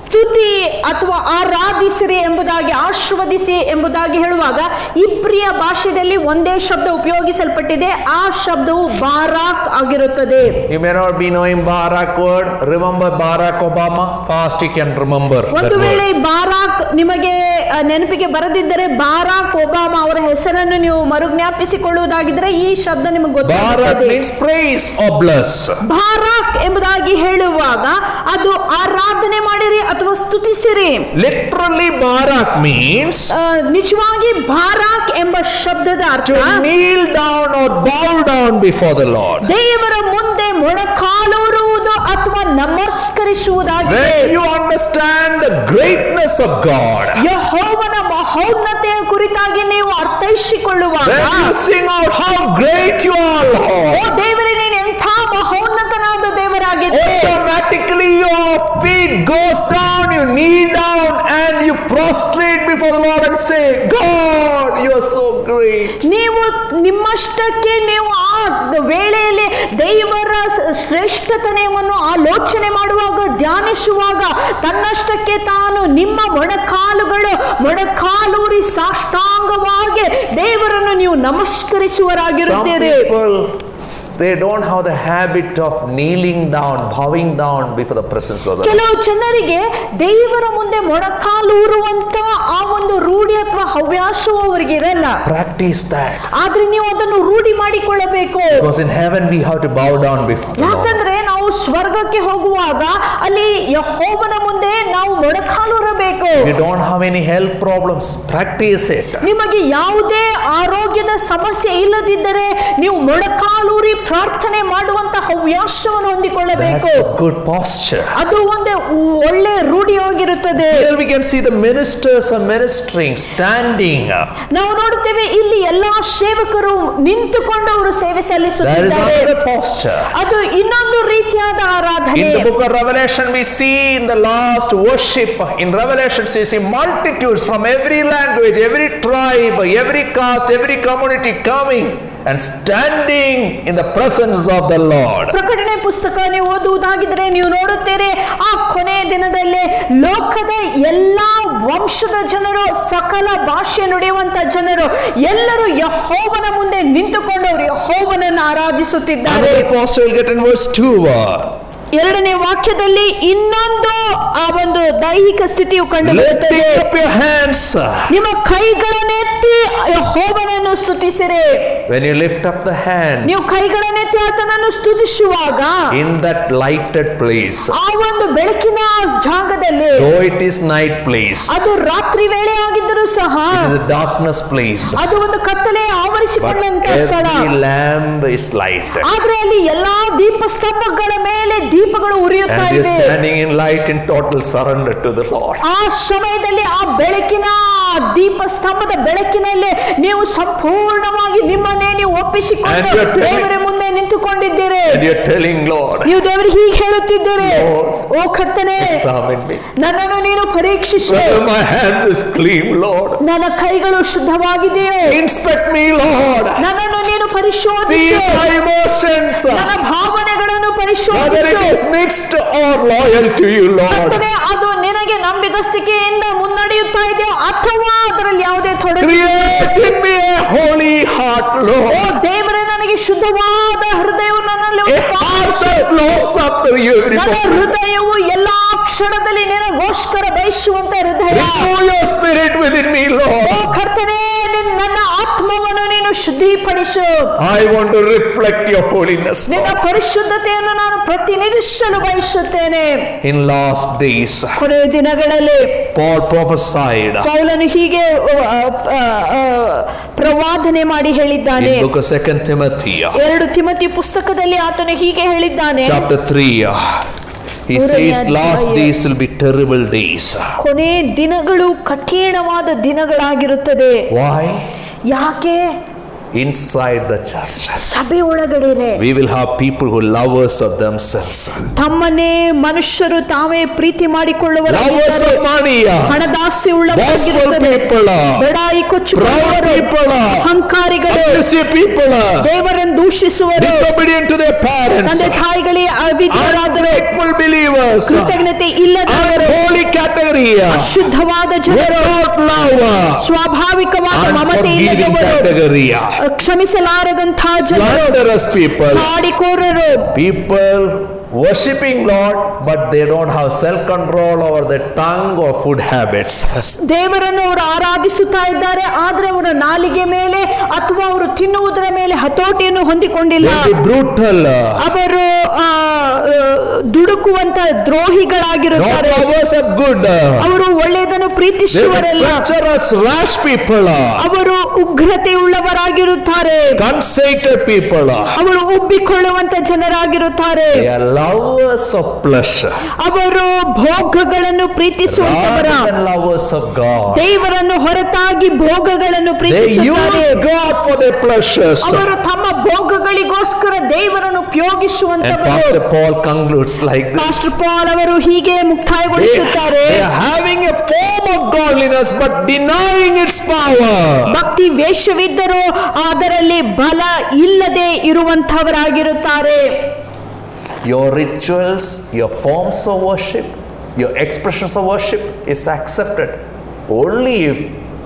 ಸ್ತುತಿ ಅಥವಾ ಆರಾಧಿಸಿರಿ ಎಂಬುದಾಗಿ, ಆಶೀರ್ವದಿಸಿ ಎಂಬುದಾಗಿ ಹೇಳುವಾಗ ಇಬ್ರಿಯ ಭಾಷೆಯಲ್ಲಿ ಒಂದೇ ಶಬ್ದ ಉಪಯೋಗಿಸಲ್ಪಟ್ಟಿದೆ. ಆ ಶಬ್ದವು ಬಾರಾಕ್ ಆಗಿರುತ್ತದೆ. You may not be knowing barak word. Remember Barack Obama. Fast you can remember that ಒಂದು ವೇಳೆ word. ಬಾರಾಕ್ ನಿಮಗೆ ನೆನಪಿಗೆ ಬರದಿದ್ದರೆ ಬಾರಾಕ್ ಒಬಾಮಾ ಅವರ ಹೆಸರನ್ನು ನೀವು ಮರುಜ್ಞಾಪಿಸಿಕೊಳ್ಳುವುದಾಗಿದ್ದರೆ ಈ ಶಬ್ದ ನಿಮಗೆ Barak ಗೊತ್ತಾಗುತ್ತದೆ. means praise or bless. ಬಾರಾಕ್ ಎಂಬುದಾಗಿ ಹೇಳುವಾಗ ಅದು ಆರಾಧನೆ ಮಾಡಿರಿ ಅಥವಾ ಸ್ತುತಿಸಿರಿ. Literally Barak means ನಿಜವಾಗಿ ಬಾರಾಕ್ ಎಂಬ ಶಬ್ದದ ಅರ್ಥ to kneel down or bow down before the Lord. ದೇವರ ಮುಂದೆ ಮೊಣಕಾಲೂರುವುದು ಅಥವಾ ನಮಸ್ಕರಿಸುವುದಾಗಿದೆ. When you understand the greatness of God, ಯೆಹೋವನ ಮಹೋನ್ನತೆಯ ಕುರಿತಾಗಿ ನೀವು ಅರ್ಥೈಸಿಕೊಳ್ಳುವಾಗ, when you sing out how great you are, O Lord, ದೇವರೇ ನೀನು ಎಂಥ ಮಹೋನ್ನತನಾದ ದೇವರಾಗಿದೆ, automatically your feet goes down, you kneel down and you prostrate before the Lord and say, God, you are so great. ನೀವು ನಿಮ್ಮಷ್ಟಕ್ಕೆ ನೀವು ಆ ವೇಳೆಯಲ್ಲಿ ದೇವರ ಶ್ರೇಷ್ಠತನವನ್ನು ಆಲೋಚನೆ ಮಾಡುವಾಗ, ಧ್ಯಾನಿಸುವಾಗ ತನ್ನಷ್ಟಕ್ಕೆ ತಾನು ನಿಮ್ಮ ಮೊಣಕಾಲೂರಿ ಸಾಷ್ಟಾಂಗವಾಗಿ ದೇವರನ್ನು ನೀವು Some ನಮಸ್ಕರಿಸುವರಾಗಿರುತ್ತೀರಿ. people, they don't have the habit of kneeling down, bowing down before the presence of the Lord. ಕೆಲವು ಜನರಿಗೆ ದೇವರ ಮುಂದೆ ಮೊಣಕಾಲೂರುವಂತ ಆ ಒಂದು ರೂಢಿ ಅಥವಾ ಹವ್ಯಾಸವು ಅವರಿಗೆ ಇರಲ್ಲ. Practice that. ಆದ್ರೆ ನೀವು ಅದನ್ನು ರೂಢಿ ಮಾಡಿಕೊಳ್ಳಬೇಕು. Because in heaven we have to bow down before the Lord. ಯಾಕಂದ್ರೆ ನಾವು ಸ್ವರ್ಗಕ್ಕೆ ಹೋಗುವಾಗ ಅಲ್ಲಿ ಯೆಹೋವನ ಮುಂದೆ ನಾವು ಮೊಣಕಾಲೂರಬೇಕು. If you don't have any health problems, practice it. ನಿಮಗೆ ಯಾವುದೇ ಆರೋಗ್ಯದ ಸಮಸ್ಯೆ ಇಲ್ಲದಿದ್ದರೆ ನೀವು ಮೊಣಕಾಲೂರಿ ಪ್ರಾರ್ಥನೆ ಮಾಡುವಂತ ಹವ್ಯಾಸವನ್ನು ಹೊಂದಿಕೊಳ್ಳಬೇಕು. That's a good posture. ಅದು ಒಂದು ಒಳ್ಳೆ ರೂಢಿಯಾಗಿರುತ್ತದೆ. Here we can see the ministers are ministering, standing. ನಾವು ನೋಡುತ್ತೇವೆ ಇಲ್ಲಿ ಎಲ್ಲಾ ಸೇವಕರು ನಿಂತುಕೊಂಡು ಅವರು ಸೇವೆ That is ಸಲ್ಲಿಸುತ್ತಿದ್ದಾರೆ. another posture. ಅದು ಇನ್ನೊಂದು ರೀತಿಯಾದ ಆರಾಧನೆ. In the book of Revelation, we see in the last worship, in Revelation, we see multitudes from every language, every tribe, every caste, every community coming and standing in the presence of the Lord. ಪ್ರಕಟಣೆ ಪುಸ್ತಕ ನೀವು ಓದುವುದಾಗಿದ್ದರೆ ನೀವು ನೋಡುತ್ತೀರಿ, ಆ ಕೊನೆಯ ದಿನದಲ್ಲಿ ಲೋಕದ ಎಲ್ಲಾ ವಂಶದ ಜನರು, ಸಕಲ ಭಾಷೆ ನುಡಿಯುವಂತ ಜನರು ಎಲ್ಲರೂ ಯೆಹೋವನ ಮುಂದೆ ನಿಂತುಕೊಂಡು ಅವರು ಯೆಹೋವನನ್ನು ಆರಾಧಿಸುತ್ತಿದ್ದಾರೆ. Another posture will get in verse 2. 2ನೇ ವಾಕ್ಯದಲ್ಲಿ ಇನ್ನೊಂದು ಆ ಒಂದು ದೈಹಿಕ ಸ್ಥಿತಿಯು ಕಂಡು ಬರುತ್ತದೆ. Lifting up your hands. ನಿಮ್ಮ ಕೈಗಳನ್ನೆತ್ತಿ ಯೆಹೋವನನ್ನು ಸ್ತುತಿಸಿರಿ. When you lift up the hands, ನೀವು ಕೈಗಳನ್ನೆತ್ತಿ ಆತನನ್ನು ಸ್ತುತಿಸುವಾಗ in that lighted place, ಆ ಒಂದು ಬೆಳಕಿನ ಜಾಗದಲ್ಲಿ, though it is night place, ಅದು ರಾತ್ರಿ ವೇಳೆ ಆಗಿದ್ದರೂ ಸಹ it is a darkness place, ಅದು ಒಂದು ಕತ್ತಲೆ but ಆವರಿಸಿಕೊಂಡಂತ ಸ್ಥಳ. every lamp is lighted. ಆದ್ರೆ ಅಲ್ಲಿ ಎಲ್ಲಾ ದೀಪ ಸ್ತಂಭಗಳ ಮೇಲೆ ದೀಪಗಳು ಉರಿಯುತ್ತಾ And you are ಇವೆ. standing in light in total surrender to the Lord. ಆ ಸಮಯದಲ್ಲಿ ಆ ಬೆಳಕಿನ ದೀಪ ಸ್ತಂಭದ ಬೆಳಕಿನಲ್ಲಿ ನೀವು ಸಂಪೂರ್ಣವಾಗಿ ನಿಮ್ಮನ್ನೇ ನೀವು ಒಪ್ಪಿಸಿಕೊಂಡು And you are telling- ದೇವರ ಮುಂದೆ ನಿಂತುಕೊಂಡು ತಿಳ್ಕೊಂಡಿದ್ದೀರಿ. And you're telling, Lord, ನೀವು ದೇವರಿಗೆ ಹೀಗೆ ಹೇಳುತ್ತಿದ್ದೀರಿ, Lord, ಓ ಕರ್ತನೇ, examine me. ನನ್ನನ್ನು ನೀನು ಪರೀಕ್ಷಿಸು. Whether my hands is clean, Lord. ನನ್ನ ಕೈಗಳು ಶುದ್ಧವಾಗಿದೆಯೋ. Inspect me, Lord. ನನ್ನನ್ನು ನೀನು See ಪರಿಶೋಧಿಸು. my emotions. ನನ್ನ ಭಾವನೆಗಳನ್ನು Whether ಪರಿಶೋಧಿಸು. it is mixed or loyal to you, Lord. ಕರ್ತನೇ, ಅದು ನಿನಗೆ ನಂಬಿಗಸ್ತಿಕೆಯಿಂದ ಮುನ್ನಡೆಯುತ್ತಾ ಇದೆಯೋ ಅಥವಾ ಅದರಲ್ಲಿ ಯಾವುದೇ ತೊಡಕು. Create in me a holy heart, O Lord. ದೇವರೇ, ನನಗೆ ಶುದ್ಧವಾದ ಹೃದಯವು ನನ್ನಲ್ಲಿ A heart ಉತ್ಪಾದಿಸು. that longs after you every ನನ್ನ moment. ಹೃದಯವು ಎಲ್ಲಾ ಕ್ಷಣದಲ್ಲಿ ನಿನಗೋಸ್ಕರ ಬಯಸುವಂತ ಹೃದಯ. Renew your spirit within me, O Lord. ಕರ್ತನೇ, ನನ್ನ ಆತ್ಮವನ್ನು ನೀನು ಶುದ್ಧೀಪಡಿಸು. I want to reflect your holiness, ನಿನ್ನ Lord. ಪರಿಶುದ್ಧತೆಯನ್ನು ನಾನು ಪ್ರತಿನಿಧಿಸಲು ಬಯಸುತ್ತೇನೆ. In last days, ಕೊನೆಯ ದಿನಗಳಲ್ಲಿ Paul prophesied ಪೌಲನು ಹೀಗೆ ಪ್ರವಾದನೆ ಮಾಡಿ ಹೇಳಿದ್ದಾನೆ. in book of 2 Timothy, 2 Timothy ಪುಸ್ತಕದಲ್ಲಿ ಆತನು ಹೀಗೆ ಹೇಳಿದ್ದಾನೆ. chapter 3. He says, last days will be terrible days. ಕೊನೆ ದಿನಗಳು ಕಠಿಣವಾದ ದಿನಗಳಾಗಿರುತ್ತದೆ. Why? ಯಾಕೆ? Inside the church, ಸಭೆ ಒಳಗಡೆನೆ we will have people who lovers of themselves, ತಮ್ಮನ್ನೇ ಮನುಷ್ಯರು ತಾವೇ ಪ್ರೀತಿ ಮಾಡಿಕೊಳ್ಳುವರು, lovers of money, ಹಣದಾಸೆ boastful ಉಳ್ಳವರಾಗಿರುತ್ತಾರೆ, people, ಬಡಾಯಿ proud ಕೊಚ್ಚುಕೊಳ್ಳುವರು, people, ಅಹಂಕಾರಿಗಳು, abusive people, ದೇವರನ್ನು ದೂಷಿಸುವರು, disobedient to their parents, ತಂದೆ ತಾಯಿಗಳಿಗೆ ಅವಿಧೇಯರಾದರು, ungrateful believers, ಕೃತಜ್ಞತೆ ಇಲ್ಲದವರು, unholy category, ಅಶುದ್ಧವಾದ ಜನರು, without love, ಸ್ವಾಭಾವಿಕವಾದ ಮಮತೆ unforgiving ಇಲ್ಲದವರು, category, ಕ್ಷಮಿಸಲಾರದಂತಹ ಜನರು, slanderous people, ಚಾಡಿಕೋರರು, people worshipping Lord, but they don't have self-control over their tongue or food habits. ದೇವರನ್ನು ಅವರು ಆರಾಧಿಸುತ್ತಾ ಇದ್ದಾರೆ, ಆದ್ರೆ ಅವರ ನಾಲಿಗೆ ಮೇಲೆ ಅಥವಾ ಅವರು ತಿನ್ನುವುದರ ಮೇಲೆ ಹತೋಟಿಯನ್ನು ಹೊಂದಿಕೊಂಡಿಲ್ಲ. They'll be brutal, ಅವರು ದುಡುಕುವಂತ ದ್ರೋಹಿಗಳಾಗಿರುತ್ತಾರೆ. not lovers of good. ಅವರು ಒಳ್ಳೆಯದನ್ನು They'll be ಪ್ರೀತಿಸುವವರಲ್ಲ, treacherous, rash people, ಅವರು ಉಗ್ರತೆ ಉಳ್ಳವರಾಗಿರುತ್ತಾರೆ, conceited people. ಅವರು ಉಬ್ಬಿಕೊಳ್ಳುವಂತ ಜನರಾಗಿರುತ್ತಾರೆ, They are lovers of pleasure ಅವರು ಭೋಗಗಳನ್ನು ಪ್ರೀತಿಸುವಂತವರ, rather than lovers of God. ದೇವರನ್ನು ಹೊರತಾಗಿ ಭೋಗಗಳನ್ನು They ಪ್ರೀತಿಸುತ್ತಾರೆ. use God for their pleasures. ಅವರು ತಮ್ಮ ಭೋಗಗಳಿಗೋಸ್ಕರ ದೇವರನ್ನು And ಉಪಯೋಗಿಸುವಂತವರು. Pastor Paul concludes like this. Pastor Paul ಅವರು ಹೀಗೆ ಮುಕ್ತಾಯಗೊಳಿಸುತ್ತಾರೆ. They are having a form of godliness but denying its power. ಭಕ್ತಿ ವೇಷವಿದ್ದರೂ ಅದರಲ್ಲಿ ಬಲ ಇಲ್ಲದೆ ಇರುವಂತವರಾಗಿರುತ್ತಾರೆ. Your rituals, your forms of worship, your expressions of worship is accepted only if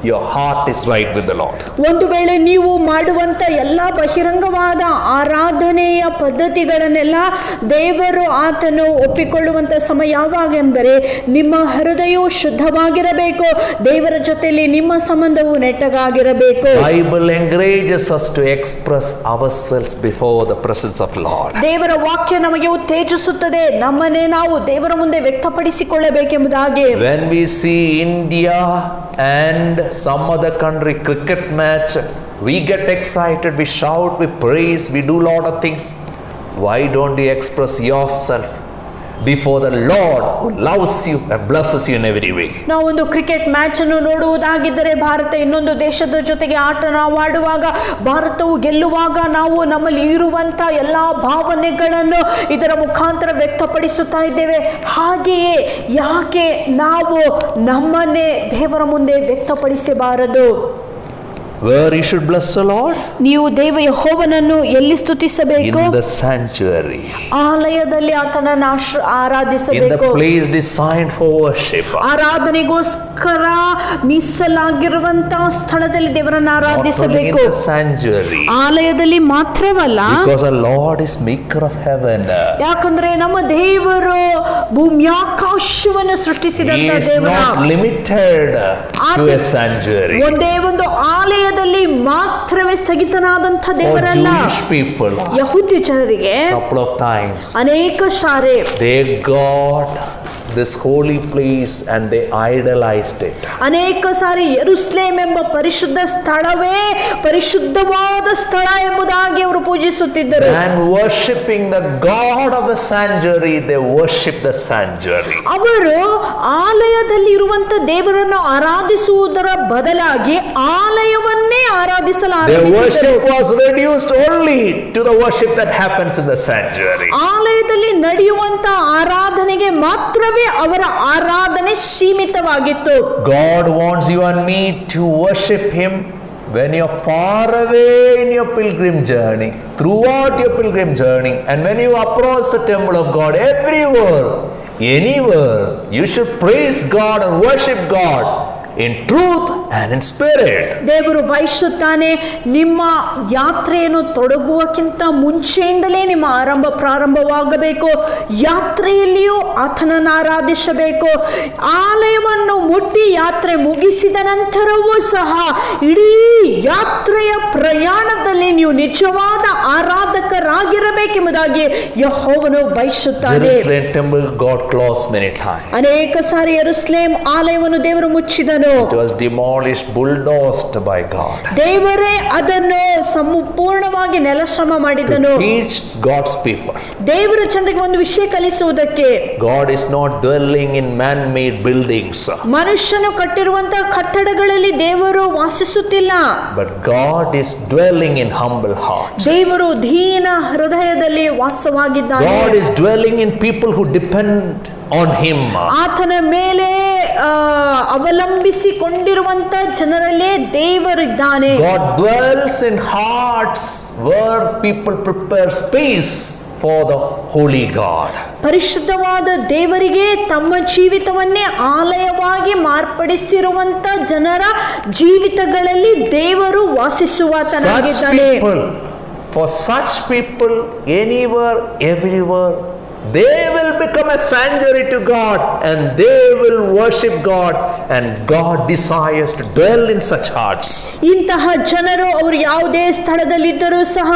your heart is right with the Lord. ಒಂದು ವೇಳೆ ನೀವು ಮಾಡುವಂತ ಎಲ್ಲಾ ಬಹಿರಂಗವಾದ ಆರಾಧನೆಯ ಪದ್ಧತಿಗಳನ್ನೆಲ್ಲ ದೇವರು ಆತನು ಒಪ್ಪಿಕೊಳ್ಳುವಂತ ಸಮಯ ಯಾವಾಗ ಎಂದರೆ ನಿಮ್ಮ ಹೃದಯವು ಶುದ್ಧವಾಗಿರಬೇಕು, ದೇವರ ಜೊತೆಯಲ್ಲಿ ನಿಮ್ಮ ಸಂಬಂಧವು ನೆಟ್ಟಗಾಗಿರಬೇಕು. Bible encourages us to express ourselves before the presence of Lord. ದೇವರ ವಾಕ್ಯ ನಮಗೆ ಉತ್ತೇಜಿಸುತ್ತದೆ ನಮ್ಮನ್ನೇ ನಾವು ದೇವರ ಮುಂದೆ ವ್ಯಕ್ತಪಡಿಸಿಕೊಳ್ಳಬೇಕೆಂಬುದಾಗಿ. When we see India and some other country cricket match, we get excited, we shout, we praise, we do lot of things. Why don't you express yourself before the Lord who loves you and blesses you in every way? ನಾವು ಒಂದು cricket match ಅನ್ನು ನೋಡುವುದಾಗಿದ್ದರೆ, ಭಾರತ ಇನ್ನೊಂದು ದೇಶದ ಜೊತೆಗೆ ಆಟ ನಾವು ಆಡುವಾಗ, ಭಾರತವು ಗೆಲ್ಲುವಾಗ ನಾವು ನಮ್ಮಲ್ಲಿ ಇರುವಂತ ಎಲ್ಲಾ ಭಾವನೆಗಳನ್ನು ಇದರ ಮುಖಾಂತರ ವ್ಯಕ್ತಪಡಿಸುತ್ತಾ ಇದ್ದೇವೆ. ಹಾಗೆಯೇ ಯಾಕೆ ನಾವು ನಮ್ಮನ್ನೇ ದೇವರ ಮುಂದೆ ವ್ಯಕ್ತಪಡಿಸಬಾರದು? Where you should bless the Lord? ನೀವು ದೇವ ಯೆಹೋವನನ್ನು ಎಲ್ಲಿ ಸ್ತುತಿಸಬೇಕು? In the sanctuary, ಆಲಯದಲ್ಲಿ ಆತನನ್ನು in the ಆರಾಧಿಸಬೇಕು. place designed for worship. ಆರಾಧನೆಗೋಸ್ಕರ ಮೀಸಲಾಗಿರುವಂತಹ ಸ್ಥಳದಲ್ಲಿ ದೇವರನ್ನು Not only in ಆರಾಧಿಸಬೇಕು. the sanctuary, ಆಲಯದಲ್ಲಿ ಮಾತ್ರವಲ್ಲ, because the Lord is maker of heaven. ಯಾಕಂದ್ರೆ ನಮ್ಮ ದೇವರು ಭೂಮ್ಯಾಕಾಶವನ್ನು He ಸೃಷ್ಟಿಸಿದಂತ is ದೇವರ not limited to a sanctuary. ಒಂದೇ ಒಂದು ಆಲಯದಲ್ಲಿ ಮಾತ್ರವೇ ಸ್ಥಗಿತನಾದಂಥ For ದೇವರಲ್ಲ. Jewish people, ಯಹೂದ್ಯ ಜನರಿಗೆ couple of times ಅನೇಕ ಸಾರಿ they got this holy place and they idolized it. ಅನೇಕ ಸಾರಿ ಯೆರೂಸಲೇಮ್ ಎಂಬ ಪರಿಶುದ್ಧ ಸ್ಥಳವೇ ಪರಿಶುದ್ಧವಾದ ಸ್ಥಳ ಎಂಬುದಾಗಿ ಅವರು ಪೂಜಿಸುತ್ತಿದ್ದರು. And worshipping the God of the sanctuary, they worship the sanctuary. ಅವರು ಆಲಯದಲ್ಲಿ ಇರುವಂತ ದೇವರನ್ನು ಆರಾಧಿಸುವುದರ ಬದಲಾಗಿ ಆಲಯವನ್ನೇ Their worship was reduced only to the worship that happens in the sanctuary. ಆಲಯದಲ್ಲಿ ನಡೆಯುವಂತ ಆರಾಧನೆಗೆ ಮಾತ್ರವೇ ಅವರ ಆರಾಧನೆ ಸೀಮಿತವಾಗಿತ್ತು. God wants you and me to worship Him when you're far away in your pilgrim journey, throughout your pilgrim journey, and when you approach the temple of God, everywhere, anywhere, you should praise God and worship God in truth and in spirit. ದೇವರು ಬಯಸುತ್ತಾನೆ ನಿಮ್ಮ ಯಾತ್ರೆಯನ್ನು ತೊಡಗುವಕ್ಕಿಂತ ಮುಂಚೆಯಿಂದಲೇ ನಿಮ್ಮ ಪ್ರಾರಂಭವಾಗಬೇಕು. ಯಾತ್ರೆಯಲ್ಲಿಯೂ ಆತನನ್ನು ಆರಾಧಿಸಬೇಕು. ಆಲಯವನ್ನು ಮುಟ್ಟಿ ಯಾತ್ರೆ ಮುಗಿಸಿದ ನಂತರವೂ ಸಹ ಇಡೀ ಯಾತ್ರೆಯ ಪ್ರಯಾಣದಲ್ಲಿ ನೀವು ನಿಜವಾದ ಆರಾಧಕರಾಗಿರಬೇಕೆಂಬುದಾಗಿ ಯೆಹೋವನು ಬಯಸುತ್ತಾನೆ. Jerusalem temple got closed many times. ಅನೇಕ ಸಾರಿ ಯೆರೂಸಲೇಮ್ ಆಲಯವನ್ನು ದೇವರು ಮುಚ್ಚಿದನು. It was demolished, bulldozed by God. ದೇವರೇ ಅದನ್ನು ಸಂಪೂರ್ಣವಾಗಿ ನೆಲಸಮ ಮಾಡಿದನು. To teach God's people. ದೇವರ ಜನರಿಗೆ ಒಂದು ವಿಷಯ ಕಲಿಸುವುದಕ್ಕೆ. God is not dwelling in man-made buildings. ಮನುಷ್ಯನು ಕಟ್ಟಿರುವಂತಹ ಕಟ್ಟಡಗಳಲ್ಲಿ ದೇವರು ವಾಸಿಸುತ್ತಿಲ್ಲ. But God is dwelling in humble hearts. ದೇವರು ದೀನ ಹೃದಯದಲ್ಲಿ ವಾಸವಾಗಿದ್ದಾನೆ. God is dwelling in people who depend on Him. ಆತನ ಮೇಲೆ ಅವಲಂಬಿಸಿಕೊಂಡಿರುವಂತ ಜನರಲ್ಲೇ ದೇವರಿದ್ದಾನೆ. God dwells in hearts where people prepare space for the holy God. ಪರಿಶುದ್ಧವಾದ ದೇವರಿಗೆ ತಮ್ಮ ಜೀವಿತವನ್ನೇ ಆಲಯವಾಗಿ ಮಾರ್ಪಡಿಸಿರುವಂತ ಜನರ ಜೀವಿತಗಳಲ್ಲಿ ದೇವರು ವಾಸಿಸುವಾತನಾಗಿದ್ದಾನೆ. For such people, anywhere, everywhere, they will become a sanctuary to God and they will worship God, and God desires to dwell in such hearts. ಇಂತಹ ಜನರು ಅವರು ಯಾವುದೇ ಸ್ಥಳದಲ್ಲಿದ್ದರೂ ಸಹ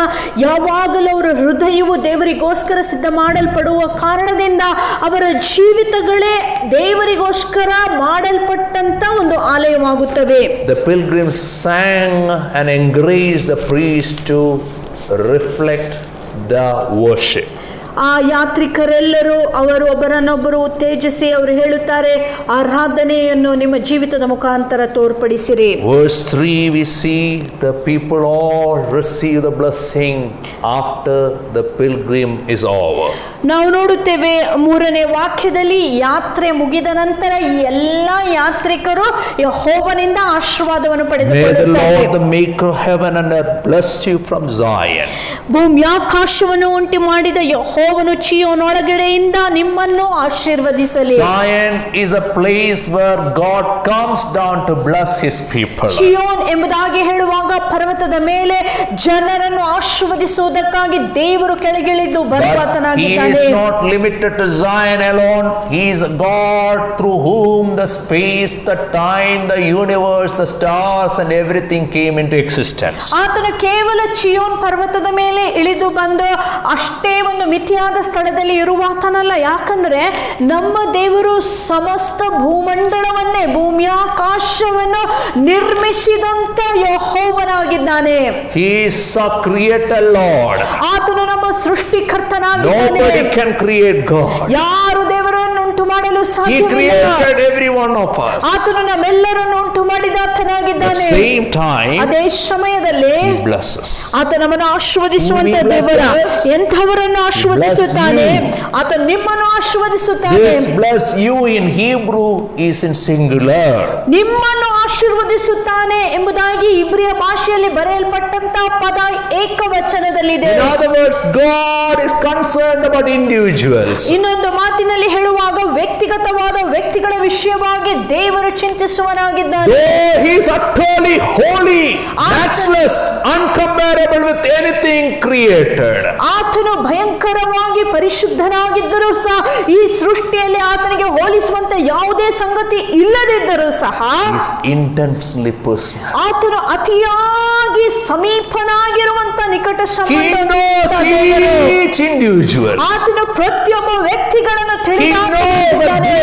ಯಾವಾಗಲೂ ಅವರ ಹೃದಯವು ದೇವರಿಗೋಸ್ಕರ ಸಿದ್ಧ ಮಾಡಲ್ಪಡುವ ಕಾರಣದಿಂದ ಅವರ ಜೀವಿತಗಳೇ ದೇವರಿಗೋಸ್ಕರ ಮಾಡಲ್ಪಟ್ಟಂತ ಒಂದು ಆಲಯವಾಗುತ್ತವೆ. The pilgrims sang and encouraged the priest to reflect the worship. ಆ ಯಾತ್ರಿಕರೆಲ್ಲರೂ ಅವರು ಒಬ್ಬರನ್ನೊಬ್ಬರು ಉತ್ತೇಜಿಸಿ ಅವರು ಹೇಳುತ್ತಾರೆ, ಆರಾಧನೆಯನ್ನು ನಿಮ್ಮ ಜೀವಿತದ ಮುಖಾಂತರ ತೋರ್ಪಡಿಸಿರಿ. Verse 3 we see the people all receive the blessing after the pilgrim is over. ನಾವು ನೋಡುತ್ತೇವೆ 3ನೇ ವಾಕ್ಯದಲ್ಲಿ ಯಾತ್ರೆ ಮುಗಿದ ನಂತರ ಈ ಎಲ್ಲಾ ಯಾತ್ರಿಕರು ಯೆಹೋವನಿಂದ ಆಶೀರ್ವಾದವನ್ನು ಪಡೆದುಕೊಳ್ಳುತ್ತಾರೆ. May the Lord, the maker of heaven and earth, bless you from Zion. ಭೂಮ್ಯಾಕಾಶವನ್ನು ಉಂಟು ಮಾಡಿದ ಯೆಹೋವನು ಚೀಯೋನೊಳಗಡೆಯಿಂದ ನಿಮ್ಮನ್ನು ಆಶೀರ್ವದಿಸಲಿ. Zion is a place where God comes down to bless His people. ಚೀಯೋನ್ ಎಂಬುದಾಗಿ ಹೇಳುವಾಗ ಪರ್ವತದ ಮೇಲೆ ಜನರನ್ನು ಆಶೀರ್ವದಿಸುವುದಕ್ಕಾಗಿ ದೇವರು ಕೆಳಗಿಳಿದು ಬರುವಾತನಾಗಿದ್ದಾನೆ. He is not limited to Zion alone. He is a God through whom the space, the time, the universe, the stars and everything came into existence. ಆತನು ಕೇವಲ ಚೀಯೋನ್ ಪರ್ವತದ ಮೇಲೆ ಇಳಿದು ಬಂದು ಅಷ್ಟೇ ಒಂದು ಮಿತಿಯಾದ ಸ್ಥಳದಲ್ಲಿ ಇರುವಾತನಲ್ಲ. ಯಾಕಂದ್ರೆ ನಮ್ಮ ದೇವರು ಸಮಸ್ತ ಭೂಮಂಡಲವನ್ನೇ ಭೂಮ್ಯಾಕಾಶವನ್ನು ನಿರ್ಮಿಸಿದಂತ ಯೆಹೋವನಾಗಿದ್ದಾನೆ. He is a creator Lord. ಆತನು ನಮ್ಮ ಸೃಷ್ಟಿಕರ್ತನಾಗಿದ್ದಾನೆ. Nobody can create God. ಯಾರು ದೇವರನ್ನು ಉಂಟು ಮಾಡಲು He ಸಾಧ್ಯವಿಲ್ಲ. created every one of us. ಆತನು ನಮ್ಮೆಲ್ಲರನ್ನು ಉಂಟು ಮಾಡಿದ ಆತನಾಗಿದ್ದಾನೆ. At the same time, ಅದೇ ಸಮಯದಲ್ಲಿ He blesses. ಆತ ನಮ್ಮನ್ನು ಆಶೀರ್ವದಿಸುವಂತ Who He ದೇವರ blesses? ಎಂಥವರನ್ನು ಆಶೀರ್ವದಿಸುತ್ತಾನೆ. Bless you. ಆತ ನಿಮ್ಮನ್ನು ಆಶೀರ್ವದಿಸುತ್ತಾನೆ. This bless you in Hebrew is in singular. ನಿಮ್ಮನ್ನು ಆಶೀರ್ವದಿಸುತ್ತಾನೆ ಎಂಬುದಾಗಿ ಇಬ್ರಿಯ ಭಾಷೆಯಲ್ಲಿ ಬರೆಯಲ್ಪಟ್ಟಂತ ಪದ ಏಕವಚನದಲ್ಲಿದೆ. In other words, God is concerned about individuals. ಇನ್ನೊಂದು ಮಾತಿನಲ್ಲಿ ಹೇಳುವಾಗ ವ್ಯಕ್ತಿಗತವಾದ ವ್ಯಕ್ತಿಗಳ ವಿಷಯವಾಗಿ ದೇವರು ಚಿಂತಿಸುವನಾಗಿದ್ದಾನೆ. Though He is utterly holy, matchless, uncomparable with anything created. ಆತನು ಭಯಂಕರವಾಗಿ ಪರಿಶುದ್ಧನಾಗಿದ್ದರೂ ಸಹ ಈ ಸೃಷ್ಟಿಯಲ್ಲಿ ಆತನಿಗೆ ಹೋಲಿಸುವಂತ ಯಾವುದೇ ಸಂಗತಿ ಇಲ್ಲದಿದ್ದರೂ ಸಹ He is intensely personal. ಆತನು ಅತಿಯಾಗಿ ಸಮೀಪನಾಗಿರುವಂತ ನಿಕಟ He knows each individual. ಆತನು ಪ್ರತಿಯೊಬ್ಬ ವ್ಯಕ್ತಿಗಳನ್ನು He knows the ತಿಳಿದಿದ್ದಾನೆ.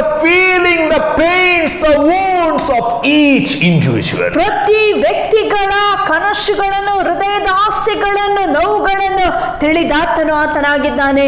were feeling the pains, the wounds of each individual. ಪ್ರತಿ ವ್ಯಕ್ತಿಗಳ ಕನಸುಗಳನ್ನು, ಹೃದಯದ ಆಸೆಗಳನ್ನು, ನೋವುಗಳನ್ನು ತಿಳಿದಾತನು ಆತನಾಗಿದ್ದಾನೆ.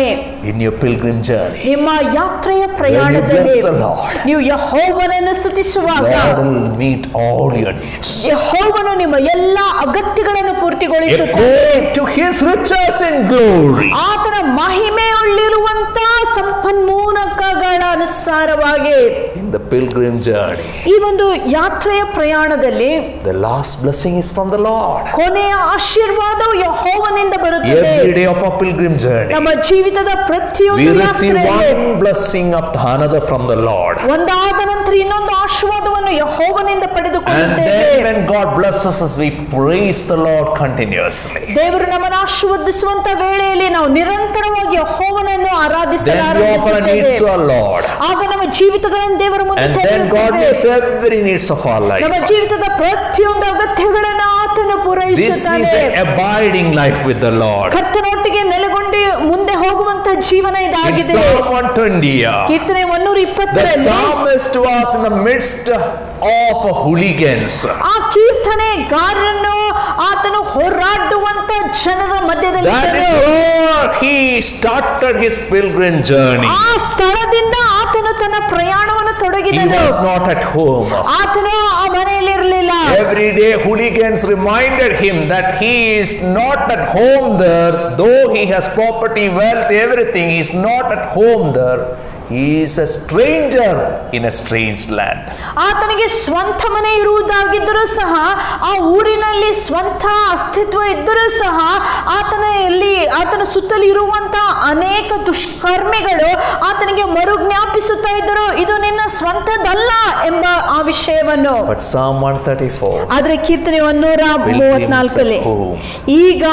In your pilgrim journey, ನಿಮ್ಮ ಯಾತ್ರೆಯ ಪ್ರಯಾಣದಲ್ಲಿ bless the Lord, ನೀವು ಯೆಹೋವನನ್ನು ಸ್ತುತಿಸುವಾಗ God will meet all your needs ಯೆಹೋವನು ನಿಮ್ಮ ಎಲ್ಲಾ ಅಗತ್ಯಗಳನ್ನು ಪೂರ್ತಿಗೊಳಿಸುತ್ತಾನೆ. according to his riches in glory. ಆತನ ಮಹಿಮೆಯುಳ್ಳಿರುವಂತ ಸಂಪನ್ಮೂಲಕಗಳ ಅನುಸಾರವಾಗಿ In the pilgrim journey, ಈ ಒಂದು ಯಾತ್ರೆಯ ಪ್ರಯಾಣದಲ್ಲಿ the last blessing is from the Lord. ಕೊನೆಯ ಆಶೀರ್ವಾದವು ಯೆಹೋವನಿಂದ ಬರುತ್ತದೆ. Every day of our pilgrim journey, ನಮ್ಮ ಜೀವಿತದ we ಪ್ರತಿಯೊಂದು receive ಯಾತ್ರೆಯಲ್ಲಿ one blessing after another from the Lord. ಒಂದಾದ ನಂತರ ಇನ್ನೊಂದು ಆಶೀರ್ವಾದವನ್ನು ಯೆಹೋವನಿಂದ And ಪಡೆದುಕೊಳ್ಳುತ್ತೇವೆ. then when God blesses us, we praise the Lord continuously. ದೇವರು ನಮ್ಮನ್ನು ಆಶೀರ್ವದಿಸುವಂತ ವೇಳೆಯಲ್ಲಿ ನಾವು ನಿರಂತರವಾಗಿ ಯೆಹೋವನನ್ನು Then ಆರಾಧಿಸಲು we offer ಆರಂಭಿಸುತ್ತೇವೆ. needs to our Lord. ಆಗ ನಮ್ಮ ಜೀವಿತಗಳನ್ನು ದೇವರ ಮುಂದೆ And then God ತೆರೆಯುತ್ತೇವೆ. meets every needs of our life. ನಮ್ಮ ಜೀವಿತದ ಪ್ರತಿಯೊಂದು ಅಗತ್ಯಗಳನ್ನು ಆತನು This is ಪೂರೈಸುತ್ತಾನೆ. an abiding life with the Lord. ಕರ್ತನೊಟ್ಟಿಗೆ ನೆಲೆಗೊಂಡು ಮುಂದೆ ಹೋಗುವಂತ ಜೀವನ In ಇದಾಗಿದೆ. Psalm 120, ಕೀರ್ತನೆ the 120ರಲ್ಲಿ psalmist was in the midst of hooligans. ಆ ಕೀರ್ತನೆಗಾರನು ಆತನು ಹೋರಾಡುವಂತ ಜನರ ಮಧ್ಯದಲ್ಲಿ That is ಇದ್ದನು. where he started his pilgrim journey. ಆ ಸ್ಥಳದಿಂದ ಆತನು ತನ್ನ ಪ್ರಯಾಣವನ್ನು He ತೊಡಗಿದನು. was not at home. ಆತನು ಆ ಮನೆಯಲ್ಲಿರಲಿಲ್ಲ. Every day hooligans reminded him that he is not at home there, though he has property, wealth, everything, he is not at home there. He is a stranger in a strange land. ಆತನಿಗೆ ಸ್ವಂತ ಮನೆ ಇರುವುದಾಗಿದ್ದರೂ ಸಹ, ಆ ಊರಿನಲ್ಲಿ ಸ್ವಂತ ಅಸ್ತಿತ್ವ ಇದ್ದರೂ ಸಹ, ಆತನ ಸುತ್ತಲೂ ಇರುವಂತ ಅನೇಕ ದುಷ್ಕರ್ಮಿಗಳು ಆತನಿಗೆ ಮರುಜ್ಞಾಪಿಸುತ್ತಾ ಇದ್ದರು, ಇದು ನಿನ್ನ ಸ್ವಂತದಲ್ಲ ಎಂಬ ಆ ವಿಷಯವನ್ನು. But Psalm 134, ಆದ್ರೆ ಕೀರ್ತನೆ 134ರಲ್ಲಿ ಈಗ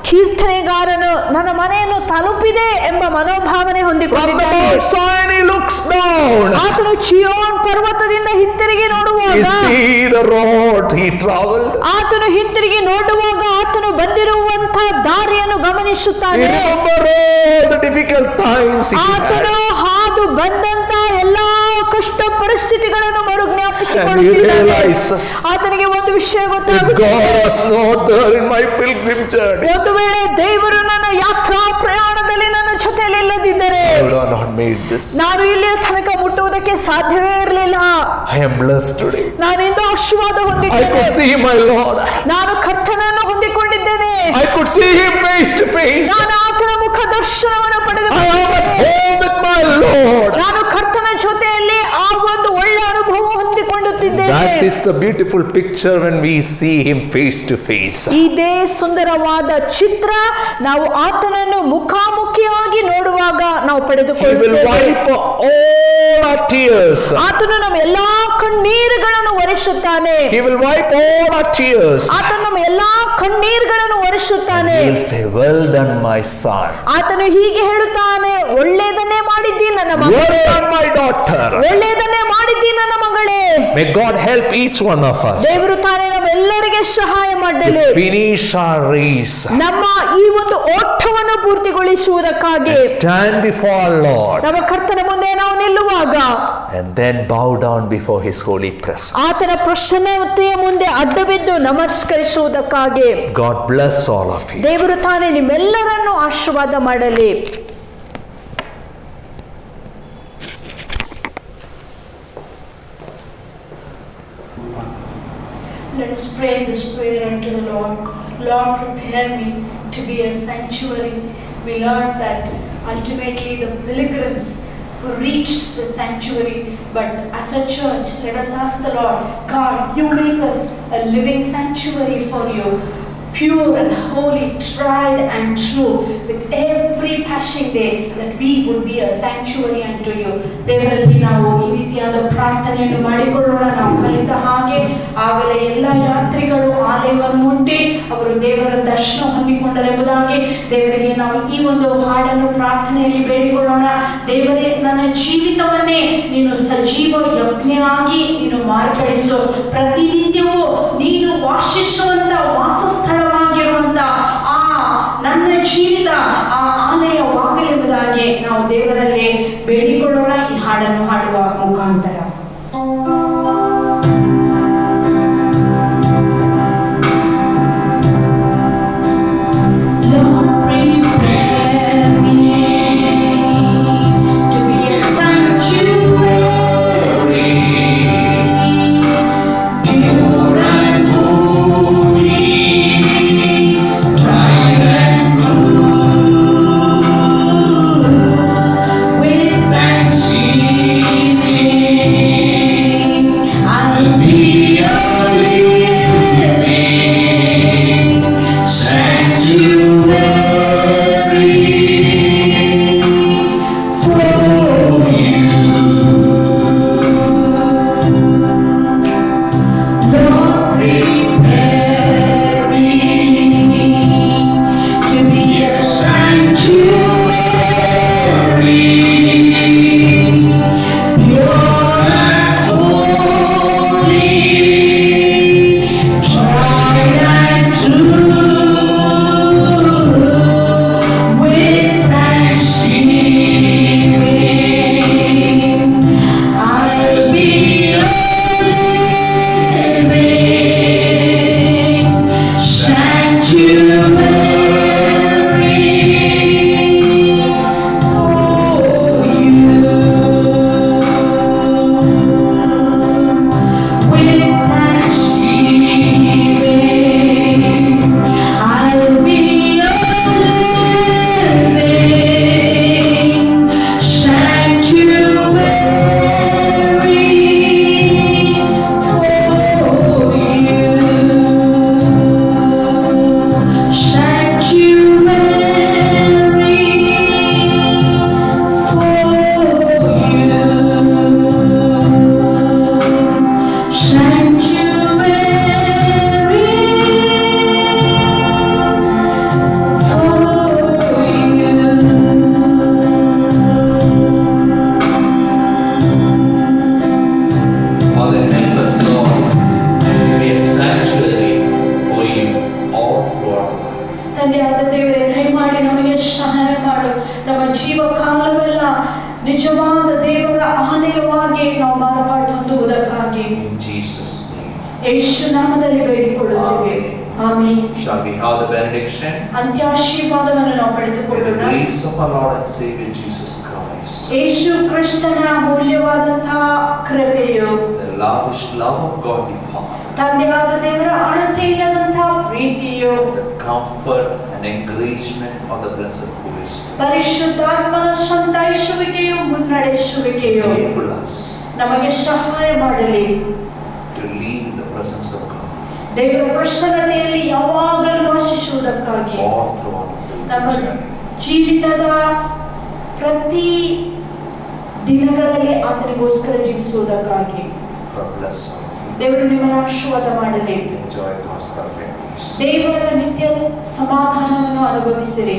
ಕೀರ್ತನೆಗಾರನು ನನ್ನ ಮನೆಯನ್ನು ತಲುಪಿದೆ ಎಂಬ ಮನೋಭಾವನೆ from the ಹೊಂದಿಕೊಂಡಿದ್ದಾನೆ. Mount Zion he looks down. ಆತನು ಚಿಯೋನ್ ಪರ್ವತದಿಂದ ಹಿಂತಿರುಗಿ He ನೋಡುವಾಗ, see the road he traveled. ಆತನು ಹಿಂತಿರುಗಿ ನೋಡುವಾಗ ಆತನು ಬಂದಿರುವಂತ ದಾರಿಯನ್ನು He ಗಮನಿಸುತ್ತಾನೆ. remember all the difficult times he ಆತನು had. ಹಾದು ಬಂದಂತ ಎಲ್ಲಾ ಕಷ್ಟ ಪರಿಸ್ಥಿತಿಗಳನ್ನು And he ಮರುಜ್ಞಾಪಿಸಿಕೊಳ್ಳುತ್ತಿದ್ದಾನೆ. realizes ಆತನಿಗೆ ಒಂದು ವಿಷಯ if ಗೊತ್ತಾಗುತ್ತದೆ, God was not there in my pilgrim journey, ಒಂದು ವೇಳೆ ದೇವರು ನನ್ನ ಯಾತ್ರಾ ಪ್ರಯಾಣದಲ್ಲಿ ನನ್ನ ಜೊತೆಯಲ್ಲಿ ಇಲ್ಲದಿದ್ದರೆ I would have not made this. ನಾನು ಇಲ್ಲಿಯ ತನಕ ಮುಟ್ಟುವುದಕ್ಕೆ ಸಾಧ್ಯವೇ ಇರಲಿಲ್ಲ. I am blessed today. ನಾನಿಂದ ಆಶೀರ್ವಾದ I ಹೊಂದಿದ್ದೇನೆ. could see my Lord. ನಾನು ಕರ್ತನನ್ನು ಹೊಂದಿಕೊಂಡಿದ್ದೇನೆ. I could see him face to face. ನಾನು ಆತನ ಮುಖ ದರ್ಶನವನ್ನು I am at ಪಡೆದುಕೊಂಡಿದ್ದೇನೆ. home with my Lord. ನಾನು ಕರ್ತನ ಜೊತೆಯಲ್ಲಿ ಆ ಒಂದು ಒಳ್ಳೆ ಅನುಭವ ಹೊಂದಿಕೊಳ್ಳುತ್ತಿದ್ದೇನೆ. That is the beautiful picture when we see him face to face. ಇದೇ ಸುಂದರವಾದ ಚಿತ್ರ ನಾವು ಆತನನ್ನು ಮುಖಾಮುಖಿಯಾಗಿ ನೋಡುವಾಗ ನಾವು He will ಪಡೆದುಕೊಳ್ಳುತ್ತೇವೆ. wipe all our tears. ಆತನು ನಮ್ಮ ಎಲ್ಲಾ ಕಣ್ಣೀರುಗಳನ್ನು ಒರೆಸುತ್ತಾನೆ. He will wipe all our tears. ಆತನು ನಮ್ಮ ಎಲ್ಲಾ ಕಣ್ಣೀರುಗಳನ್ನು ಒರೆಸುತ್ತಾನೆ. He will say, well done my son. ಆತನು ಹೀಗೆ ಹೇಳುತ್ತಾನೆ, ಒಳ್ಳೆಯದನ್ನೇ ಮಾಡಿದ್ದಿ ನನ್ನ Well ಮಗಳೇ, done my daughter. ಒಳ್ಳೆಯದನ್ನೇ ಮಾಡಿದ್ದಿ ನನ್ನ ಮಗಳೇ. May God help each one of us ದೇವರು ತಾನೇ ನಮ್ಮೆಲ್ಲರಿಗೆ ಸಹಾಯ ಮಾಡಲಿ. to finish our race ನಮ್ಮ ಈ ಒಂದು ಓಟವನ್ನು ಪೂರ್ತಿಗೊಳಿಸುವುದಕ್ಕಾಗಿ and stand before our Lord ನಮ್ಮ ಕರ್ತನ ಮುಂದೆ ನಾವು ನಿಲ್ಲುವಾಗ and then bow down before his holy presence. ಆತನ ಪ್ರಸನ್ನತೆಯ ಮುಂದೆ ಅಡ್ಡಬಿದ್ದು ನಮಸ್ಕರಿಸುವುದಕ್ಕಾಗಿ. God bless all of you. ದೇವರು ತಾನೇ ನಿಮ್ಮೆಲ್ಲರನ್ನು ಆಶೀರ್ವಾದ ಮಾಡಲಿ. Let us pray this prayer unto the Lord. Lord, prepare me to be a sanctuary. We learned that ultimately the pilgrims who reached the sanctuary, but as a church, let us ask the Lord, God, you make us a living sanctuary for you. Pure and holy, tried and true, with every passing day, that we would be a sanctuary unto you. ದೇವರಲ್ಲಿ ನಾವು ಈ ರೀತಿಯಾದ ಪ್ರಾರ್ಥನೆಯನ್ನು ಮಾಡಿಕೊಳ್ಳೋಣ. ನಾವು ಕಲಿತ ಹಾಗೆ ಆಗಲೇ ಎಲ್ಲ ಯಾತ್ರಿಗಳು ಆಲಯವನ್ನು ಮುಟ್ಟಿ ಅವರು ದೇವರ ದರ್ಶನ ಹೊಂದಿಕೊಂಡರೆಂಬುದಾಗಿ ದೇವರಿಗೆ ನಾವು ಈ ಒಂದು ಹಾಡನ್ನು ಪ್ರಾರ್ಥನೆಯಲ್ಲಿ ಬೇಡಿಕೊಳ್ಳೋಣ. ದೇವರೇ, ನನ್ನ ಜೀವಿತವನ್ನೇ ನೀನು ಸಜೀವ ಯಜ್ಞವಾಗಿ ನೀನು ಮಾರ್ಪಡಿಸು. ಪ್ರತಿನಿತ್ಯವೂ ನೀನು ವಾಸಿಸುವಂತ ವಾಸಸ್ಥಳವಾಗಿರುವಂತ ಆ ನನ್ನ ಜೀವಿತ ಆ ಆಲಯವಾಗಲೆಂಬುದಾಗಿ ನಾವು ದೇವರಲ್ಲಿ ಬೇಡಿಕೊಳ್ಳೋಣ. ಈ ಹಾಡನ್ನು ಹಾಡುವ ನಿಜವಾದ ದೇವರ ಆಲಯವಾಗಿ ನಾವು ಮಾರ್ಪಾಡು ಹೊಂದುವುದಕ್ಕಾಗಿ In Jesus' name. ಯೇಸು ನಾಮದಲ್ಲಿ ಬೇಡಿಕೊಳ್ಳುತ್ತೇವೆ. Amen. Shall we have the benediction? ಅಂತ್ಯಾಶೀರ್ವಾದವನ್ನು ನಾವು May the ಪಡೆದುಕೊಳ್ಳೋಣ. grace of our Lord and Savior Jesus Christ, ಯೇಸು ಕ್ರಿಸ್ತನ ಅಮೂಲ್ಯವಾದಂತಹ ಕೃಪೆಯು, the lavish love of God the Father, ತಂದೆಯಾದ ದೇವರ ಅಳತೆ ಇಲ್ಲದಂತಹ ಪ್ರೀತಿಯು, the comfort and encouragement of the blessed Holy Spirit ಪರಿಶುದ್ಧಾತ್ಮನ ಸಂತೈಸುವಿಕೆಯು, ಮುನ್ನಡೆಸುವಿಕೆಯು enable us ನಮಗೆ ಸಹಾಯ ಮಾಡಲಿ. to live in the presence of God ದೇವರ ಪ್ರಸನ್ನತೆಯಲ್ಲಿ ಯಾವಾಗಲೂ ವಾಸಿಸುವುದಕ್ಕಾಗಿ all throughout the ನಮ್ಮ pilgrim journey. ಜೀವಿತದ ಪ್ರತಿ ದಿನಗಳಲ್ಲಿ ಆತನಿಗೋಸ್ಕರ ಜೀವಿಸುವುದಕ್ಕಾಗಿ God bless all of you. ದೇವರು ನಿಮ್ಮನ್ನು ಆಶೀರ್ವಾದ ಮಾಡಲಿ. Enjoy God's perfect peace. ದೇವರ ನಿತ್ಯ ಸಮಾಧಾನವನ್ನು ಅನುಭವಿಸಿರಿ.